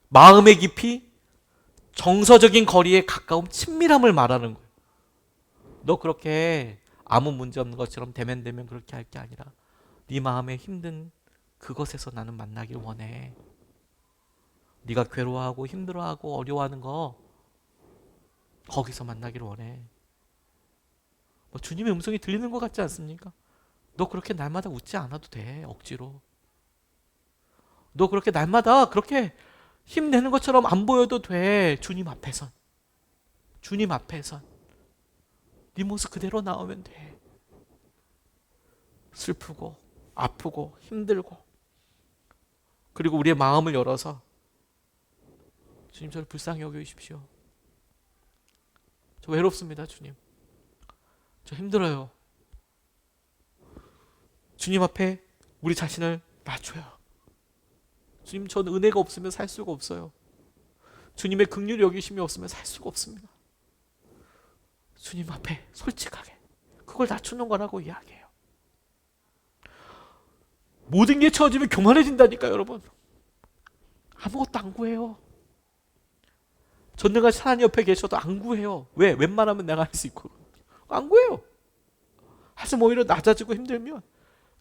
마음의 깊이, 정서적인 거리에 가까움, 친밀함을 말하는 거예요. 너 그렇게 아무 문제 없는 것처럼 대면대면 그렇게 할 게 아니라 네 마음에 힘든 그것에서 나는 만나길 원해. 네가 괴로워하고 힘들어하고 어려워하는 거 거기서 만나길 원해. 뭐 주님의 음성이 들리는 것 같지 않습니까? 너 그렇게 날마다 웃지 않아도 돼. 억지로. 너 그렇게 날마다 그렇게 힘내는 것처럼 안 보여도 돼. 주님 앞에선. 네 모습 그대로 나오면 돼. 슬프고 아프고 힘들고 그리고 우리의 마음을 열어서 주님 저를 불쌍히 여겨주십시오. 저 외롭습니다. 주님. 저 힘들어요. 주님 앞에 우리 자신을 낮춰요. 주님 저는 은혜가 없으면 살 수가 없어요. 주님의 긍휼이 여기심이 없으면 살 수가 없습니다. 주님 앞에 솔직하게 그걸 낮추는 거라고 이야기해요. 모든 게 채워지면 교만해진다니까요. 여러분. 아무것도 안 구해요. 전능하신 하나님 옆에 계셔도 안 구해요. 왜? 웬만하면 내가 할 수 있고. 안 구해요. 하지만 오히려 낮아지고 힘들면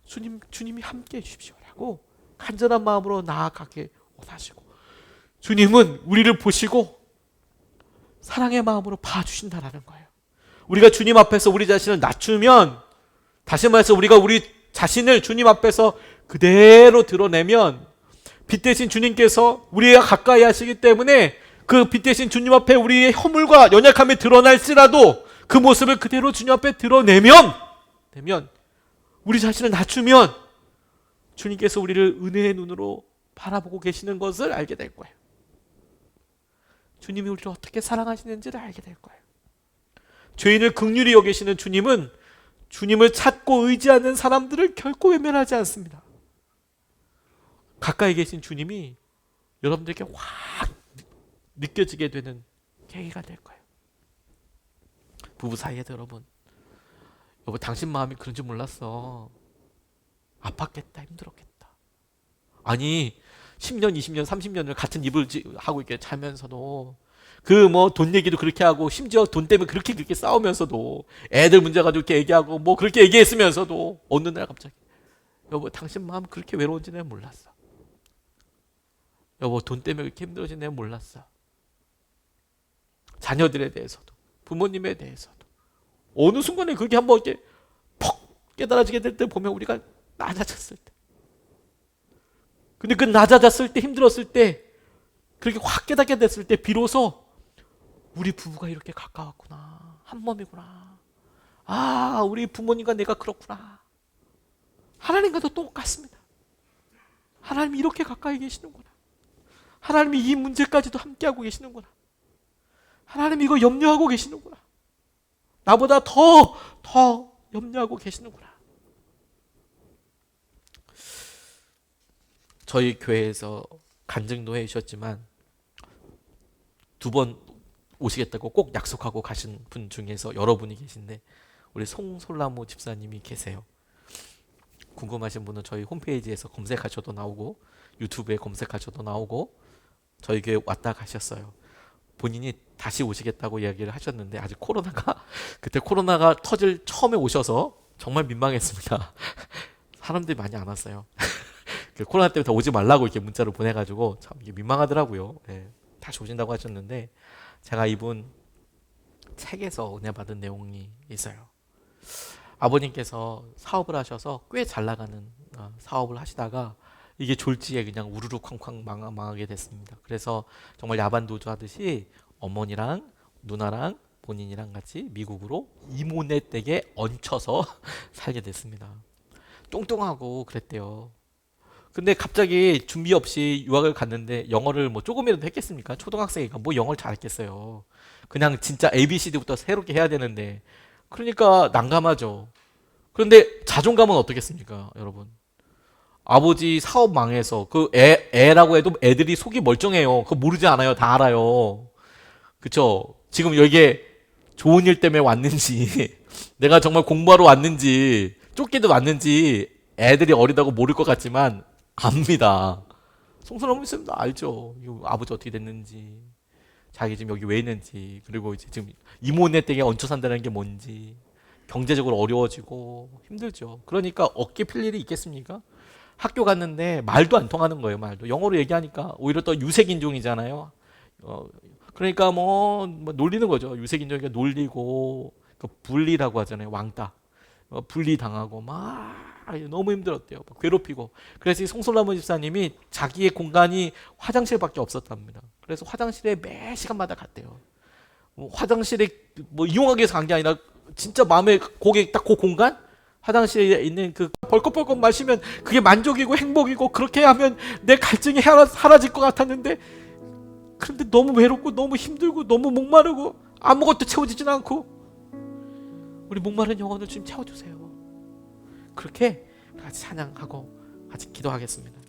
주님이 함께 해주십시오 라고 간절한 마음으로 나아가게 원하시고 주님은 우리를 보시고 사랑의 마음으로 봐주신다라는 거예요. 우리가 주님 앞에서 우리 자신을 낮추면, 다시 말해서 우리가 우리 자신을 주님 앞에서 그대로 드러내면 빛 대신 주님께서 우리가 가까이 하시기 때문에 그 빛 대신 주님 앞에 우리의 허물과 연약함이 드러날지라도 그 모습을 그대로 주님 앞에 드러내면 우리 자신을 낮추면 주님께서 우리를 은혜의 눈으로 바라보고 계시는 것을 알게 될 거예요. 주님이 우리를 어떻게 사랑하시는지를 알게 될 거예요. 죄인을 긍휼히 여기시는 주님은 주님을 찾고 의지하는 사람들을 결코 외면하지 않습니다. 가까이 계신 주님이 여러분들에게 확 느껴지게 되는 계기가 될 거예요. 부부 사이에도 여러분 당신 마음이 그런 줄 몰랐어. 아팠겠다, 힘들었겠다. 아니 10년, 20년, 30년을 같은 입을 하고 이렇게 자면서도 그 뭐 돈 얘기도 그렇게 하고 심지어 돈 때문에 그렇게 싸우면서도 애들 문제 가지고 이렇게 얘기하고 뭐 그렇게 얘기했으면서도 어느 날 갑자기 여보 당신 마음 그렇게 외로운지 내가 몰랐어. 여보 돈 때문에 그렇게 힘들어진지 내가 몰랐어. 자녀들에 대해서도 부모님에 대해서도 어느 순간에 그게 한번 이렇게 퍽 깨달아지게 될 때 보면 우리가 낮아졌을 때, 근데 그 낮아졌을 때 힘들었을 때 그렇게 확 깨닫게 됐을 때 비로소 우리 부부가 이렇게 가까웠구나, 한 몸이구나, 아 우리 부모님과 내가 그렇구나. 하나님과도 똑같습니다. 하나님이 이렇게 가까이 계시는구나. 하나님이 이 문제까지도 함께하고 계시는구나. 하나님이 이거 염려하고 계시는구나. 나보다 더 염려하고 계시는구나. 저희 교회에서 간증도 해주셨지만 2번 오시겠다고 꼭 약속하고 가신 분 중에서 여러분이 계신데 우리 송솔나무 집사님이 계세요. 궁금하신 분은 저희 홈페이지에서 검색하셔도 나오고 유튜브에 검색하셔도 나오고 저희 교회 왔다 가셨어요. 본인이 다시 오시겠다고 이야기를 하셨는데 아직 그때 코로나가 터질 처음에 오셔서 정말 민망했습니다. 사람들이 많이 안 왔어요. 그 코로나 때문에 다 오지 말라고 이렇게 문자로 보내가지고 참 이게 민망하더라고요. 예, 다시 오신다고 하셨는데 제가 이분 책에서 은혜 받은 내용이 있어요. 아버님께서 사업을 하셔서 꽤 잘 나가는 사업을 하시다가 이게 졸지에 그냥 우르르 쾅쾅 망하게 됐습니다. 그래서 정말 야반도주 하듯이 어머니랑 누나랑 본인이랑 같이 미국으로 이모네 댁에 얹혀서 살게 됐습니다. 뚱뚱하고 그랬대요. 근데 갑자기 준비 없이 유학을 갔는데 영어를 뭐 조금이라도 했겠습니까? 초등학생이니까 뭐 영어를 잘했겠어요. 그냥 진짜 ABCD부터 새롭게 해야 되는데 그러니까 난감하죠. 그런데 자존감은 어떻겠습니까, 여러분? 아버지 사업 망해서 애라고 해도 애들이 속이 멀쩡해요. 그거 모르지 않아요. 다 알아요. 그쵸? 지금 여기에 좋은 일 때문에 왔는지 내가 정말 공부하러 왔는지 쫓기도 왔는지 애들이 어리다고 모를 것 같지만 압니다. 송선어머니 쌤도 알죠. 이거 아버지 어떻게 됐는지, 자기 지금 여기 왜 있는지, 그리고 이제 지금 이모네 댁에 얹혀 산다는 게 뭔지, 경제적으로 어려워지고 힘들죠. 그러니까 어깨 필 일이 있겠습니까? 학교 갔는데 말도 안 통하는 거예요. 말도 영어로 얘기하니까 오히려 더 유색인종이잖아요. 그러니까 뭐 놀리는 거죠. 유색인종이니까 놀리고 그 분리라고 하잖아요. 왕따. 분리 당하고 막 너무 힘들었대요. 막 괴롭히고. 그래서 이 송솔라몬 집사님이 자기의 공간이 화장실밖에 없었답니다. 그래서 화장실에 매 시간마다 갔대요. 화장실에 뭐 이용하기 위해서 간 게 아니라 진짜 마음에 거기 딱 그 공간 화장실에 있는 그 벌컥벌컥 마시면 그게 만족이고 행복이고 그렇게 하면 내 갈증이 사라질 것 같았는데 그런데 너무 외롭고 너무 힘들고 너무 목마르고 아무것도 채워지진 않고 우리 목마른 영혼을 좀 채워주세요. 그렇게 같이 찬양하고 같이 기도하겠습니다.